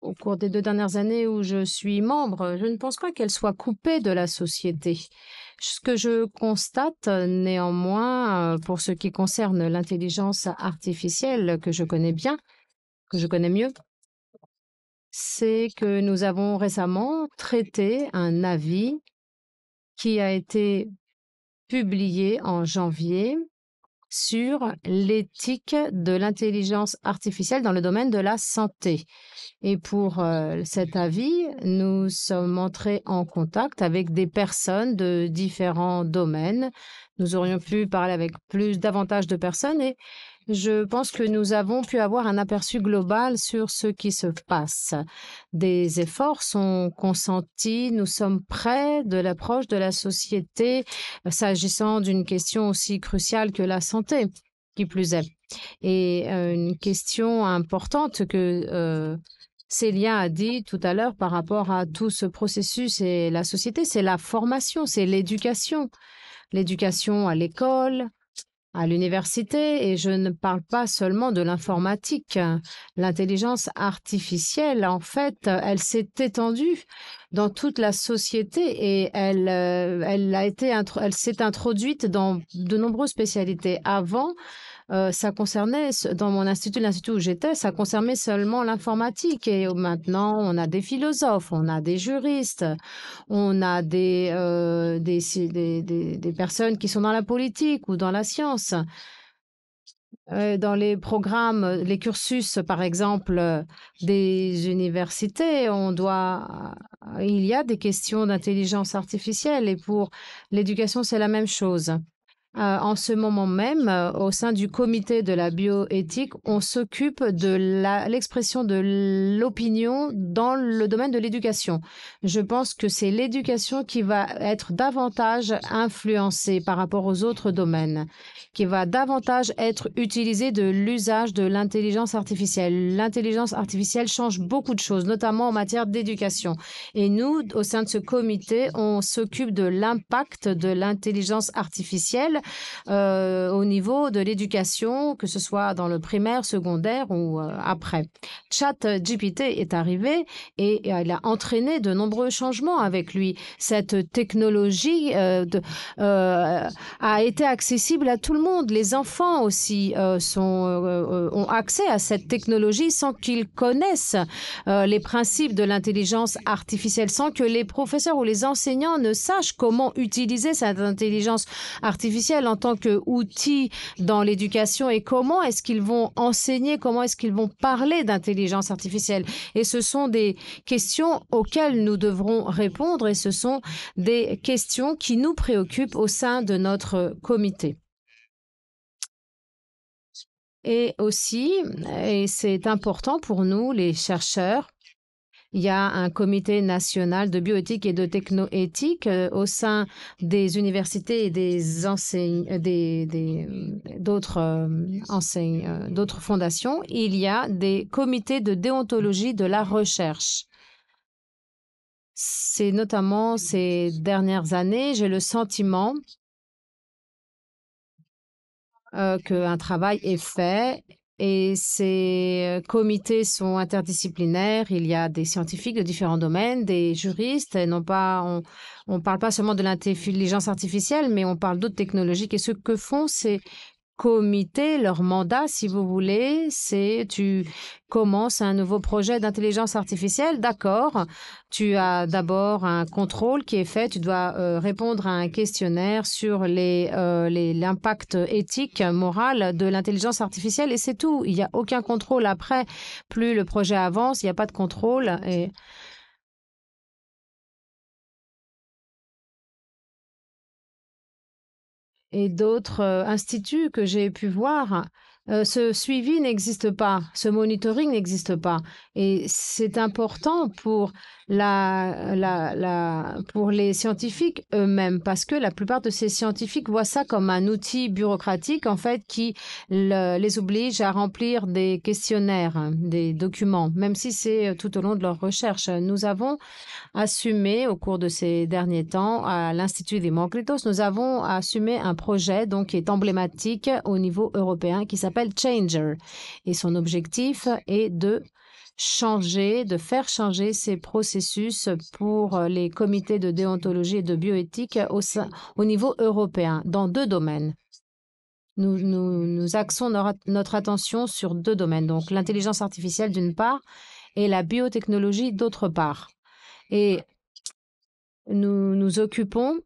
au cours des 2 dernières années où je suis membre, je ne pense pas qu'elles soient coupées de la société. Ce que je constate néanmoins, pour ce qui concerne l'intelligence artificielle que je connais bien, que je connais mieux, c'est que nous avons récemment traité un avis qui a été publié en janvier sur l'éthique de l'intelligence artificielle dans le domaine de la santé. Et pour cet avis, nous sommes entrés en contact avec des personnes de différents domaines. Nous aurions pu parler avec davantage de personnes et je pense que nous avons pu avoir un aperçu global sur ce qui se passe. Des efforts sont consentis, nous sommes près de l'approche de la société s'agissant d'une question aussi cruciale que la santé, qui plus est. Et une question importante que Célia a dit tout à l'heure par rapport à tout ce processus et la société, c'est la formation, c'est l'éducation. L'éducation à l'école, à l'université, et je ne parle pas seulement de l'informatique. L'intelligence artificielle, en fait, elle s'est étendue dans toute la société et elle s'est introduite dans de nombreuses spécialités. Avant, ça concernait, dans mon institut, l'institut où j'étais, ça concernait seulement l'informatique. Et maintenant, on a des philosophes, on a des juristes, on a des personnes qui sont dans la politique ou dans la science. Dans les programmes, les cursus, par exemple, des universités, il y a des questions d'intelligence artificielle et pour l'éducation, c'est la même chose. En ce moment même, au sein du comité de la bioéthique, on s'occupe de l'expression de l'opinion dans le domaine de l'éducation. Je pense que c'est l'éducation qui va être davantage influencée par rapport aux autres domaines, qui va davantage être utilisée de l'usage de l'intelligence artificielle. L'intelligence artificielle change beaucoup de choses, notamment en matière d'éducation. Et nous, au sein de ce comité, on s'occupe de l'impact de l'intelligence artificielle au niveau de l'éducation, que ce soit dans le primaire, secondaire ou après. ChatGPT est arrivé et il a entraîné de nombreux changements avec lui. Cette technologie a été accessible à tout le monde. Les enfants aussi ont accès à cette technologie sans qu'ils connaissent les principes de l'intelligence artificielle, sans que les professeurs ou les enseignants ne sachent comment utiliser cette intelligence artificielle en tant qu'outil dans l'éducation et comment est-ce qu'ils vont enseigner, comment est-ce qu'ils vont parler d'intelligence artificielle. Et ce sont des questions auxquelles nous devrons répondre et ce sont des questions qui nous préoccupent au sein de notre comité. Et aussi, et c'est important pour nous, les chercheurs, il y a un comité national de bioéthique et de technoéthique au sein des universités et d'autres fondations. Il y a des comités de déontologie de la recherche. C'est notamment ces dernières années, j'ai le sentiment qu'un travail est fait. Et ces comités sont interdisciplinaires. Il y a des scientifiques de différents domaines, des juristes. Et on parle pas seulement de l'intelligence artificielle, mais on parle d'autres technologies. Et ce que font ces comité, leur mandat, si vous voulez, c'est tu commences un nouveau projet d'intelligence artificielle, d'accord. Tu as d'abord un contrôle qui est fait, tu dois répondre à un questionnaire sur l'impact éthique, moral de l'intelligence artificielle et c'est tout. Il n'y a aucun contrôle après. Plus le projet avance, il n'y a pas de contrôle. Et d'autres instituts que j'ai pu voir, ce suivi n'existe pas, ce monitoring n'existe pas. Et c'est important pour pour les scientifiques eux-mêmes, parce que la plupart de ces scientifiques voient ça comme un outil bureaucratique, en fait, qui les oblige à remplir des questionnaires, hein, des documents, même si c'est tout au long de leur recherche. Nous avons assumé au cours de ces derniers temps à l'Institut Démocritos, nous avons assumé un projet donc qui est emblématique au niveau européen qui s'appelle Changer et son objectif est de faire changer ces processus pour les comités de déontologie et de bioéthique au niveau européen dans 2 domaines. Nous axons notre attention sur 2 domaines, donc l'intelligence artificielle d'une part et la biotechnologie d'autre part. Et nous nous occupons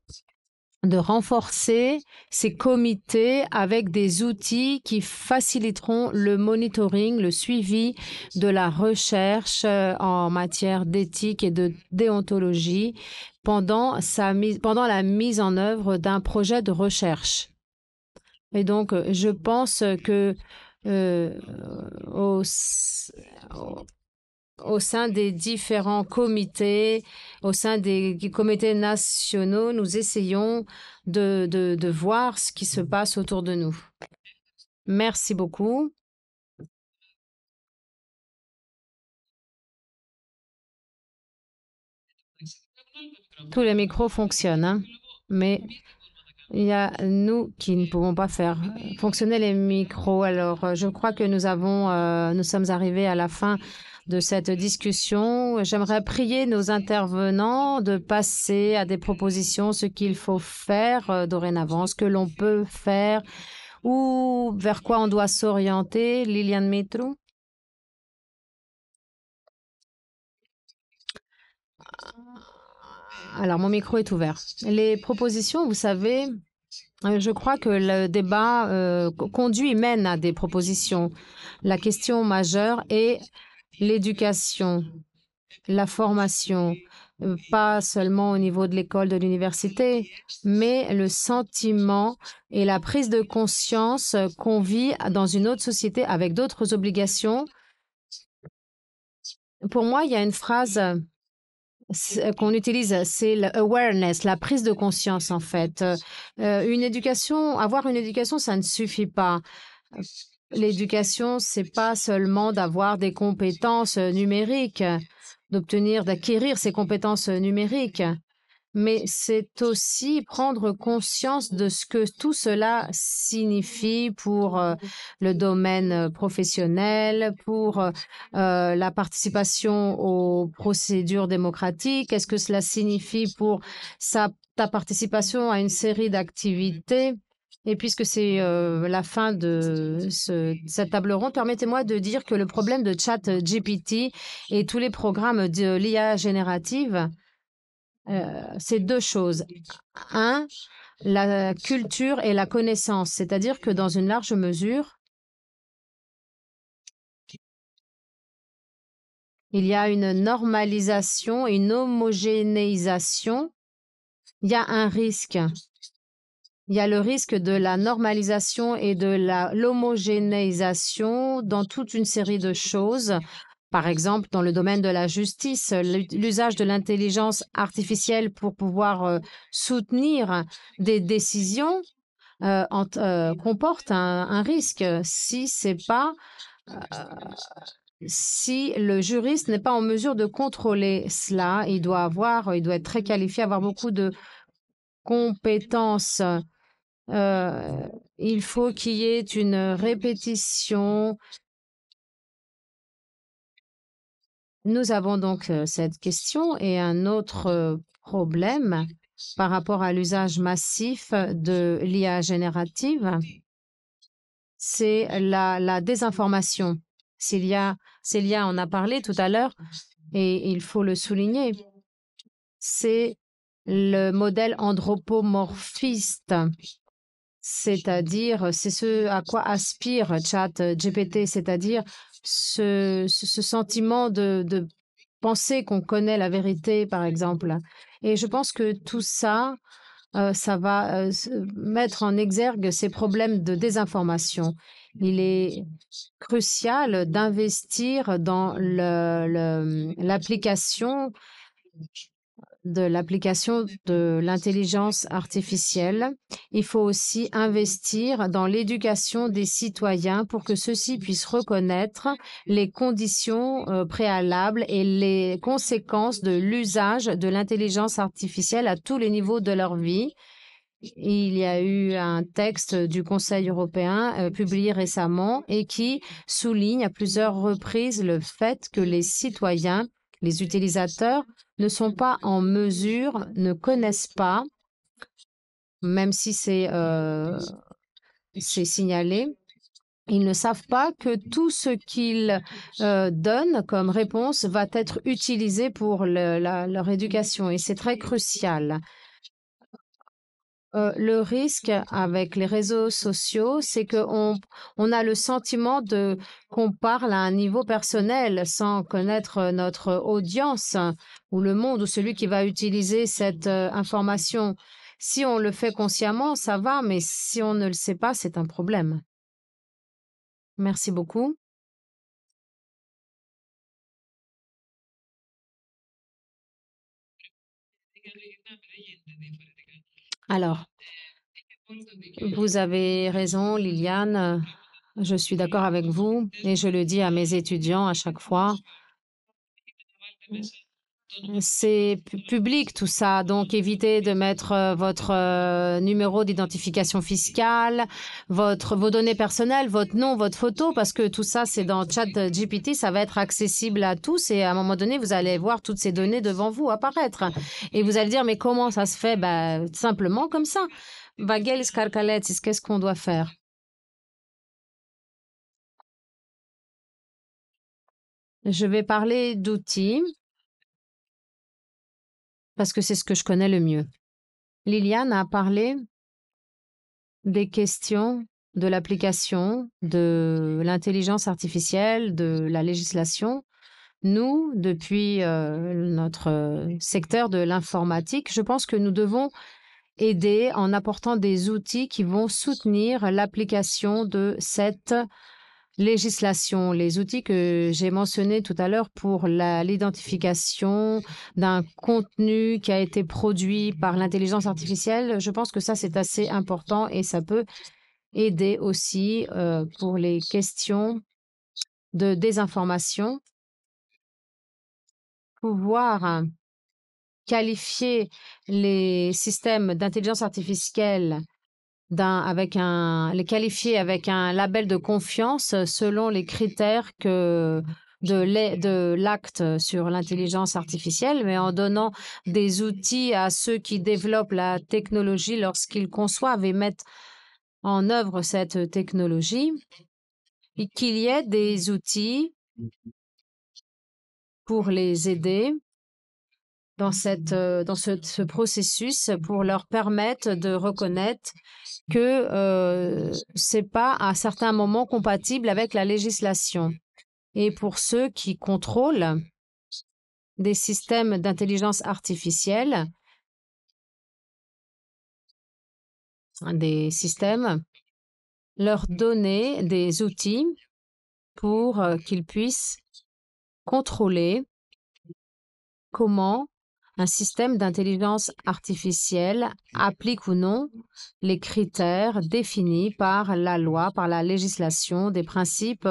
de renforcer ces comités avec des outils qui faciliteront le monitoring, le suivi de la recherche en matière d'éthique et de déontologie pendant la mise en œuvre d'un projet de recherche. Et donc, je pense que au sein des différents comités, au sein des comités nationaux, nous essayons de voir ce qui se passe autour de nous. Merci beaucoup. Tous les micros fonctionnent, hein, mais il y a nous qui ne pouvons pas faire fonctionner les micros. Alors, je crois que nous sommes arrivés à la fin de cette discussion. J'aimerais prier nos intervenants de passer à des propositions, ce qu'il faut faire dorénavant, ce que l'on peut faire ou vers quoi on doit s'orienter. Liliane Métrou. Alors, mon micro est ouvert. Les propositions, vous savez, je crois que le débat mène à des propositions. La question majeure est l'éducation, la formation, pas seulement au niveau de l'école, de l'université, mais le sentiment et la prise de conscience qu'on vit dans une autre société avec d'autres obligations. Pour moi, il y a une phrase qu'on utilise, c'est l'awareness, la prise de conscience en fait. Avoir une éducation, ça ne suffit pas. L'éducation, c'est pas seulement d'avoir des compétences numériques, d'acquérir ces compétences numériques, mais c'est aussi prendre conscience de ce que tout cela signifie pour le domaine professionnel, pour la participation aux procédures démocratiques. Qu'est-ce que cela signifie pour ta participation à une série d'activités? Et puisque c'est la fin de cette table ronde, permettez-moi de dire que le problème de ChatGPT et tous les programmes de l'IA générative, c'est 2 choses. Un, la culture et la connaissance, c'est-à-dire que dans une large mesure, il y a une normalisation, une homogénéisation. Il y a un risque. Il y a le risque de la normalisation et de l'homogénéisation dans toute une série de choses. Par exemple, dans le domaine de la justice, l'usage de l'intelligence artificielle pour pouvoir soutenir des décisions comporte un risque si le juriste n'est pas en mesure de contrôler cela. Il doit être très qualifié, avoir beaucoup de compétences. Il faut qu'il y ait une répétition. Nous avons donc cette question et un autre problème par rapport à l'usage massif de l'IA générative. c'est la désinformation. Célia en a parlé tout à l'heure et il faut le souligner. C'est le modèle anthropomorphiste, c'est-à-dire c'est ce à quoi aspire ChatGPT, c'est-à-dire ce sentiment de penser qu'on connaît la vérité, par exemple. Et je pense que tout ça, ça va mettre en exergue ces problèmes de désinformation. Il est crucial d'investir dans l'application de l'intelligence artificielle. Il faut aussi investir dans l'éducation des citoyens pour que ceux-ci puissent reconnaître les conditions préalables et les conséquences de l'usage de l'intelligence artificielle à tous les niveaux de leur vie. Il y a eu un texte du Conseil européen publié récemment et qui souligne à plusieurs reprises le fait que les citoyens, les utilisateurs, ne sont pas en mesure, ne connaissent pas, même si c'est signalé, ils ne savent pas que tout ce qu'ils donnent comme réponse va être utilisé pour leur éducation et c'est très crucial. Le risque avec les réseaux sociaux, c'est qu'on a le sentiment qu'on parle à un niveau personnel sans connaître notre audience ou le monde ou celui qui va utiliser cette information. Si on le fait consciemment, ça va, mais si on ne le sait pas, c'est un problème. Merci beaucoup. Alors, vous avez raison, Liliane. Je suis d'accord avec vous et je le dis à mes étudiants à chaque fois. C'est public tout ça, donc évitez de mettre votre numéro d'identification fiscale, vos données personnelles, votre nom, votre photo, parce que tout ça, c'est dans ChatGPT, ça va être accessible à tous et à un moment donné, vous allez voir toutes ces données devant vous apparaître. Et vous allez dire, mais comment ça se fait? Simplement comme ça. Vagelis Karkaletsis, qu'est-ce qu'on doit faire? Je vais parler d'outils parce que c'est ce que je connais le mieux. Liliane a parlé des questions de l'application de l'intelligence artificielle, de la législation. Nous, depuis notre secteur de l'informatique, je pense que nous devons aider en apportant des outils qui vont soutenir l'application de cette législation. Les outils que j'ai mentionnés tout à l'heure pour l'identification d'un contenu qui a été produit par l'intelligence artificielle, je pense que ça, c'est assez important et ça peut aider aussi pour les questions de désinformation. Pouvoir qualifier les systèmes d'intelligence artificielle les qualifier avec un label de confiance selon les critères de l'acte sur l'intelligence artificielle, mais en donnant des outils à ceux qui développent la technologie lorsqu'ils conçoivent et mettent en œuvre cette technologie, et qu'il y ait des outils pour les aider dans ce processus pour leur permettre de reconnaître que c'est pas à certains moments compatible avec la législation. Et pour ceux qui contrôlent des systèmes d'intelligence artificielle, des systèmes, leur donner des outils pour qu'ils puissent contrôler comment un système d'intelligence artificielle applique ou non les critères définis par la loi, par la législation, des principes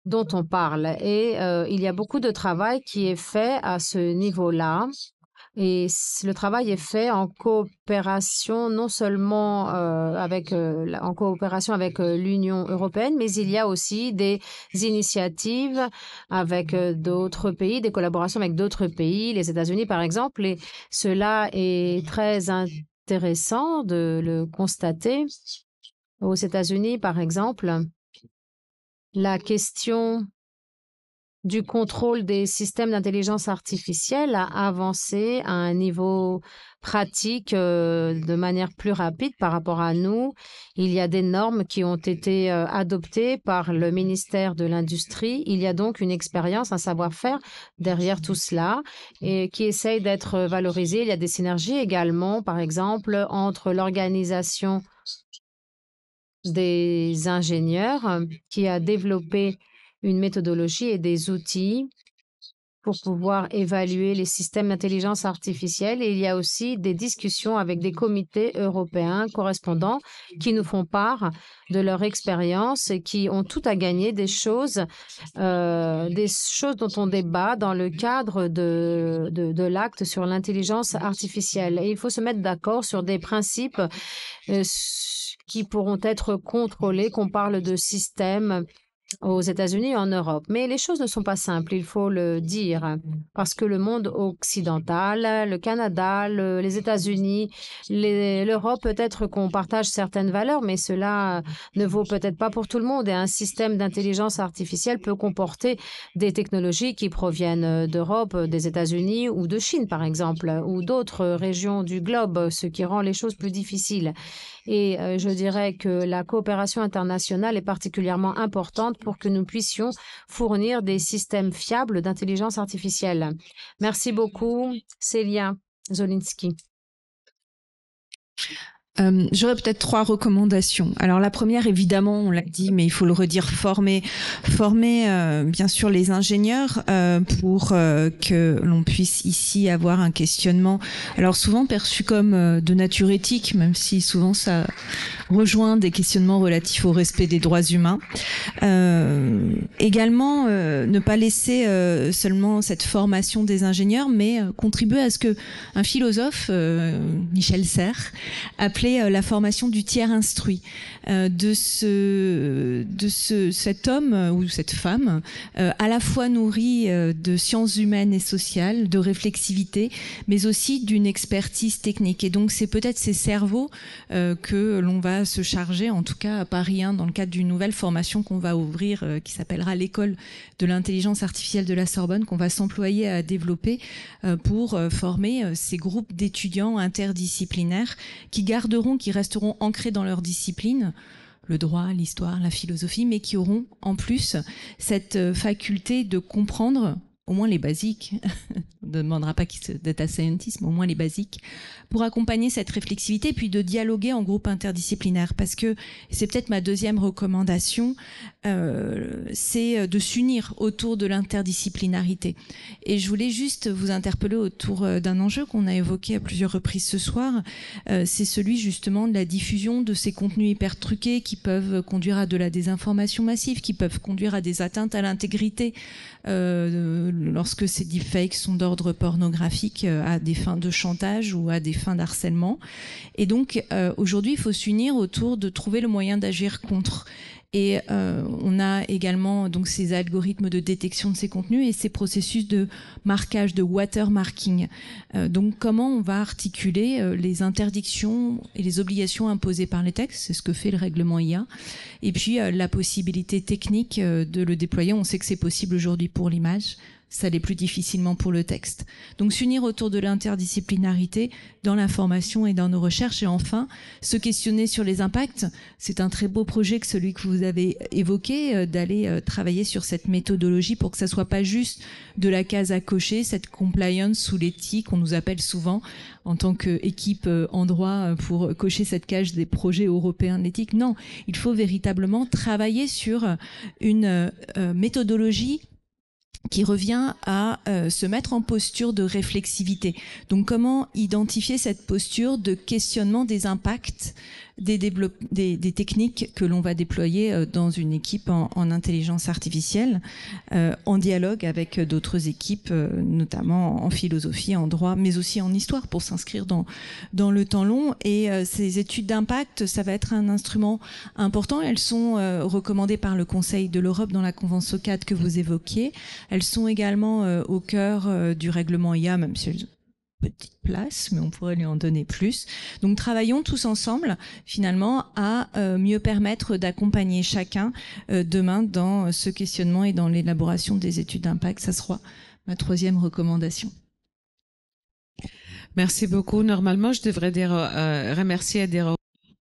dont on parle. Et il y a beaucoup de travail qui est fait à ce niveau-là. Et le travail est fait en coopération, non seulement en coopération avec l'Union européenne, mais il y a aussi des initiatives avec d'autres pays, des collaborations avec d'autres pays, les États-Unis par exemple. Et cela est très intéressant de le constater. Aux États-Unis, par exemple, la question du contrôle des systèmes d'intelligence artificielle a avancé à un niveau pratique de manière plus rapide par rapport à nous. Il y a des normes qui ont été adoptées par le ministère de l'Industrie. Il y a donc une expérience, un savoir-faire derrière tout cela et qui essaye d'être valorisé. Il y a des synergies également, par exemple, entre l'organisation des ingénieurs qui a développé une méthodologie et des outils pour pouvoir évaluer les systèmes d'intelligence artificielle. Et il y a aussi des discussions avec des comités européens correspondants qui nous font part de leur expérience et qui ont tout à gagner des choses dont on débat dans le cadre de l'acte sur l'intelligence artificielle. Et il faut se mettre d'accord sur des principes qui pourront être contrôlés, qu'on parle de systèmes aux États-Unis et en Europe. Mais les choses ne sont pas simples, il faut le dire, parce que le monde occidental, le Canada, les États-Unis, l'Europe, peut-être qu'on partage certaines valeurs, mais cela ne vaut peut-être pas pour tout le monde. Et un système d'intelligence artificielle peut comporter des technologies qui proviennent d'Europe, des États-Unis ou de Chine, par exemple, ou d'autres régions du globe, ce qui rend les choses plus difficiles. Et je dirais que la coopération internationale est particulièrement importante pour que nous puissions fournir des systèmes fiables d'intelligence artificielle. Merci beaucoup, Célia Zolinski. J'aurais peut-être 3 recommandations. Alors la première, évidemment, on l'a dit, mais il faut le redire, former bien sûr les ingénieurs pour que l'on puisse ici avoir un questionnement, alors souvent perçu comme de nature éthique, même si souvent ça rejoint des questionnements relatifs au respect des droits humains. Également, ne pas laisser seulement cette formation des ingénieurs, mais contribuer à ce que un philosophe, Michel Serres, appelait la formation du tiers instruit, cet homme ou cette femme à la fois nourri de sciences humaines et sociales, de réflexivité, mais aussi d'une expertise technique. Et donc c'est peut-être ces cerveaux que l'on va se charger, en tout cas à Paris 1, dans le cadre d'une nouvelle formation qu'on va ouvrir, qui s'appellera l'école de l'intelligence artificielle de la Sorbonne, qu'on va s'employer à développer pour former ces groupes d'étudiants interdisciplinaires qui resteront ancrés dans leur discipline, le droit, l'histoire, la philosophie, mais qui auront en plus cette faculté de comprendre au moins les basiques, on ne demandera pas qui c'est data scientist, mais au moins les basiques, pour accompagner cette réflexivité, puis de dialoguer en groupe interdisciplinaire. Parce que c'est peut-être ma deuxième recommandation, c'est de s'unir autour de l'interdisciplinarité. Et je voulais juste vous interpeller autour d'un enjeu qu'on a évoqué à plusieurs reprises ce soir, c'est celui justement de la diffusion de ces contenus hyper truqués qui peuvent conduire à de la désinformation massive, qui peuvent conduire à des atteintes à l'intégrité, lorsque ces deepfakes sont d'ordre pornographique à des fins de chantage ou à des fins d'harcèlement. Et donc aujourd'hui, il faut s'unir autour de trouver le moyen d'agir contre. Et on a également donc ces algorithmes de détection de ces contenus et ces processus de marquage, de watermarking. Donc comment on va articuler les interdictions et les obligations imposées par les textes, c'est ce que fait le règlement IA, et puis la possibilité technique de le déployer. On sait que c'est possible aujourd'hui pour l'image, ça l'est plus difficilement pour le texte. Donc s'unir autour de l'interdisciplinarité dans l'information et dans nos recherches. Et enfin, se questionner sur les impacts. C'est un très beau projet que celui que vous avez évoqué, d'aller travailler sur cette méthodologie pour que ça soit pas juste de la case à cocher, cette compliance ou l'éthique, on nous appelle souvent en tant qu'équipe en droit pour cocher cette case des projets européens de l'éthique. Non, il faut véritablement travailler sur une méthodologie qui revient à se mettre en posture de réflexivité. Donc comment identifier cette posture de questionnement des impacts des techniques que l'on va déployer dans une équipe en intelligence artificielle, en dialogue avec d'autres équipes, notamment en philosophie, en droit, mais aussi en histoire, pour s'inscrire dans le temps long. Et ces études d'impact, ça va être un instrument important. Elles sont recommandées par le Conseil de l'Europe dans la Convention 4 que vous évoquiez. Elles sont également au cœur du règlement IA, même si elles petite place, mais on pourrait lui en donner plus. Donc travaillons tous ensemble finalement à mieux permettre d'accompagner chacun demain dans ce questionnement et dans l'élaboration des études d'impact. Ça sera ma 3e recommandation. Merci beaucoup. Normalement, je devrais dire remercier et dire,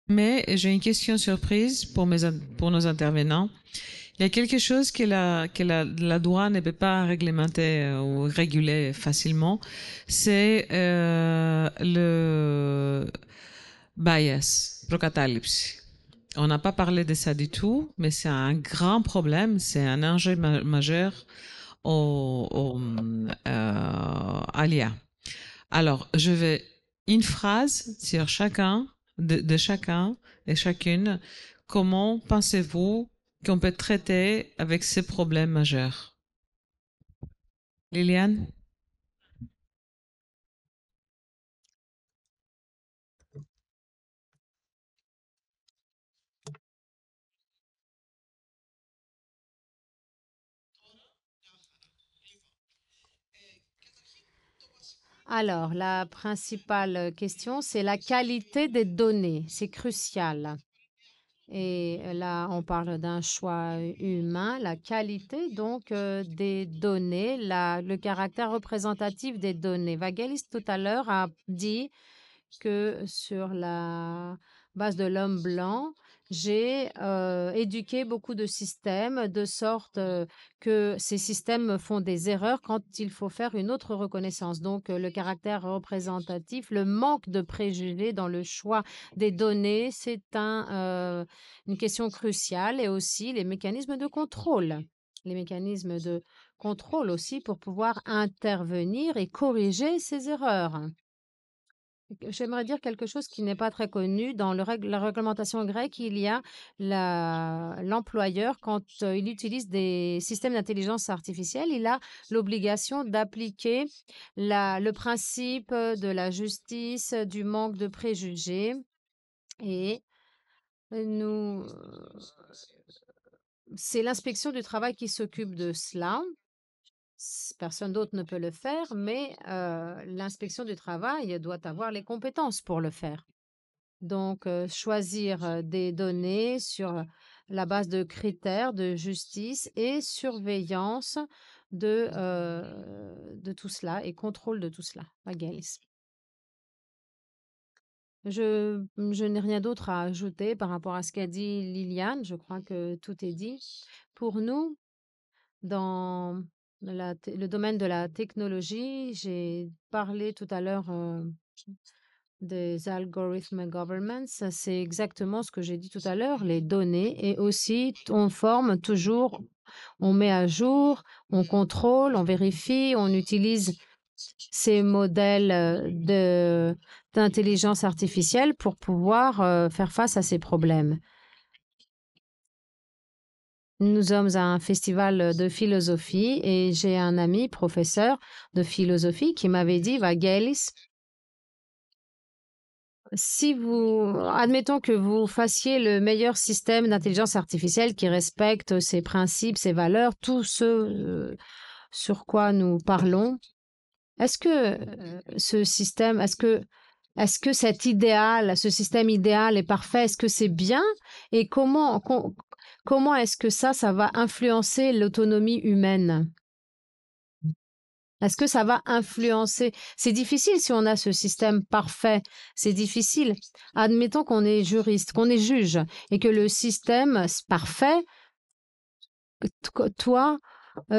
mais j'ai une question surprise pour nos intervenants. Il y a quelque chose que la douane ne peut pas réglementer ou réguler facilement, c'est le bias, προκατάληψη. On n'a pas parlé de ça du tout, mais c'est un grand problème, c'est un enjeu majeur à l'IA. Alors, je vais une phrase sur chacun, de chacun et chacune. Comment pensez-vous qu'on peut traiter avec ces problèmes majeurs? Liliane? Alors, la principale question, c'est la qualité des données. C'est crucial. Et là, on parle d'un choix humain, la qualité donc des données, le caractère représentatif des données. Vagelis tout à l'heure a dit que sur la base de l'homme blanc, j'ai éduqué beaucoup de systèmes de sorte que ces systèmes font des erreurs quand il faut faire une autre reconnaissance. Donc, le caractère représentatif, le manque de préjugés dans le choix des données, c'est une question cruciale, et aussi les mécanismes de contrôle. Les mécanismes de contrôle aussi pour pouvoir intervenir et corriger ces erreurs. J'aimerais dire quelque chose qui n'est pas très connu. Dans la réglementation grecque, il y a l'employeur, quand il utilise des systèmes d'intelligence artificielle, il a l'obligation d'appliquer le principe de la justice, du manque de préjugés. Et c'est l'inspection du travail qui s'occupe de cela. Personne d'autre ne peut le faire, mais l'inspection du travail doit avoir les compétences pour le faire. Donc, choisir des données sur la base de critères de justice et surveillance de tout cela et contrôle de tout cela. Vagelis. Je n'ai rien d'autre à ajouter par rapport à ce qu'a dit Liliane. Je crois que tout est dit. Pour nous, dans le domaine de la technologie, j'ai parlé tout à l'heure des algorithmes governance. C'est exactement ce que j'ai dit tout à l'heure, les données. Et aussi, on forme toujours, on met à jour, on contrôle, on vérifie, on utilise ces modèles d'intelligence artificielle pour pouvoir faire face à ces problèmes. Nous sommes à un festival de philosophie et j'ai un ami professeur de philosophie qui m'avait dit, Vagelis, admettons que vous fassiez le meilleur système d'intelligence artificielle qui respecte ses principes, ses valeurs, tout ce sur quoi nous parlons, est-ce que ce système, est-ce que cet idéal, ce système idéal est parfait? Est-ce que c'est bien? Et comment est-ce que ça va influencer l'autonomie humaine? Est-ce que ça va influencer? C'est difficile si on a ce système parfait. C'est difficile. Admettons qu'on est juriste, qu'on est juge, et que le système parfait, toi,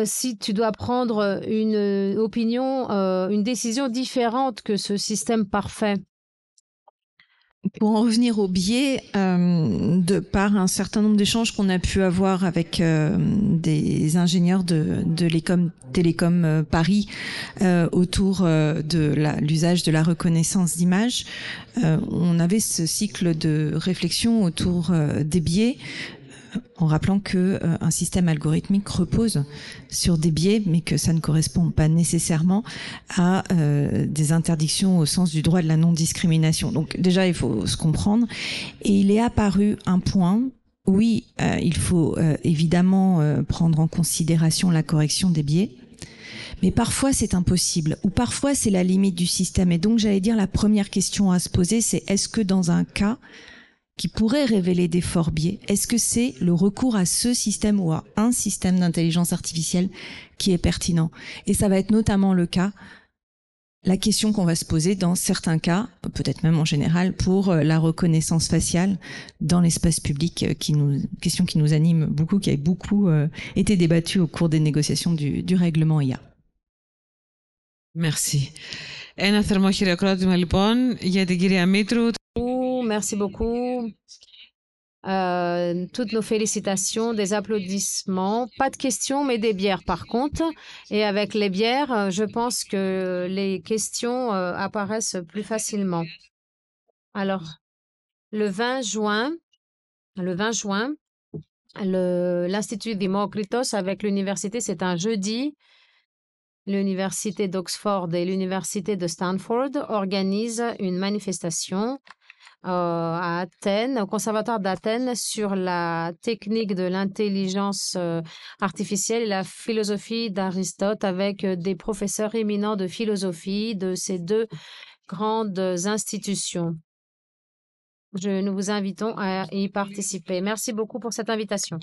si tu dois prendre une opinion, une décision différente que ce système parfait. Pour en revenir au biais, de par un certain nombre d'échanges qu'on a pu avoir avec des ingénieurs de l'École Télécom Paris autour de l'usage de la reconnaissance d'images, on avait ce cycle de réflexion autour des biais, en rappelant que un système algorithmique repose sur des biais, mais que ça ne correspond pas nécessairement à des interdictions au sens du droit de la non-discrimination. Donc déjà, il faut se comprendre. Et il est apparu un point, oui, il faut évidemment prendre en considération la correction des biais, Mais parfois, c'est impossible, ou parfois, c'est la limite du système. Et donc, j'allais dire, la première question à se poser, c'est est-ce que dans un cas qui pourrait révéler des forts biais, est-ce que c'est le recours à ce système ou à un système d'intelligence artificielle qui est pertinent? Et ça va être notamment le cas, la question qu'on va se poser dans certains cas, peut-être même en général, pour la reconnaissance faciale dans l'espace public, question qui nous anime beaucoup, qui a beaucoup été débattue au cours des négociations du règlement IA. Merci. Ένα θερμό χειροκρότημα λοιπόν για την κυρία Μήτρου. Merci beaucoup. Toutes nos félicitations, des applaudissements. Pas de questions, mais des bières par contre. Et avec les bières, je pense que les questions apparaissent plus facilement. Alors, le 20 juin, l'Institut Dimokritos avec l'université, c'est un jeudi. L'université d'Oxford et l'université de Stanford organisent une manifestation à Athènes, au Conservatoire d'Athènes, sur la technique de l'intelligence artificielle et la philosophie d'Aristote avec des professeurs éminents de philosophie de ces deux grandes institutions. Nous vous invitons à y participer. Merci beaucoup pour cette invitation.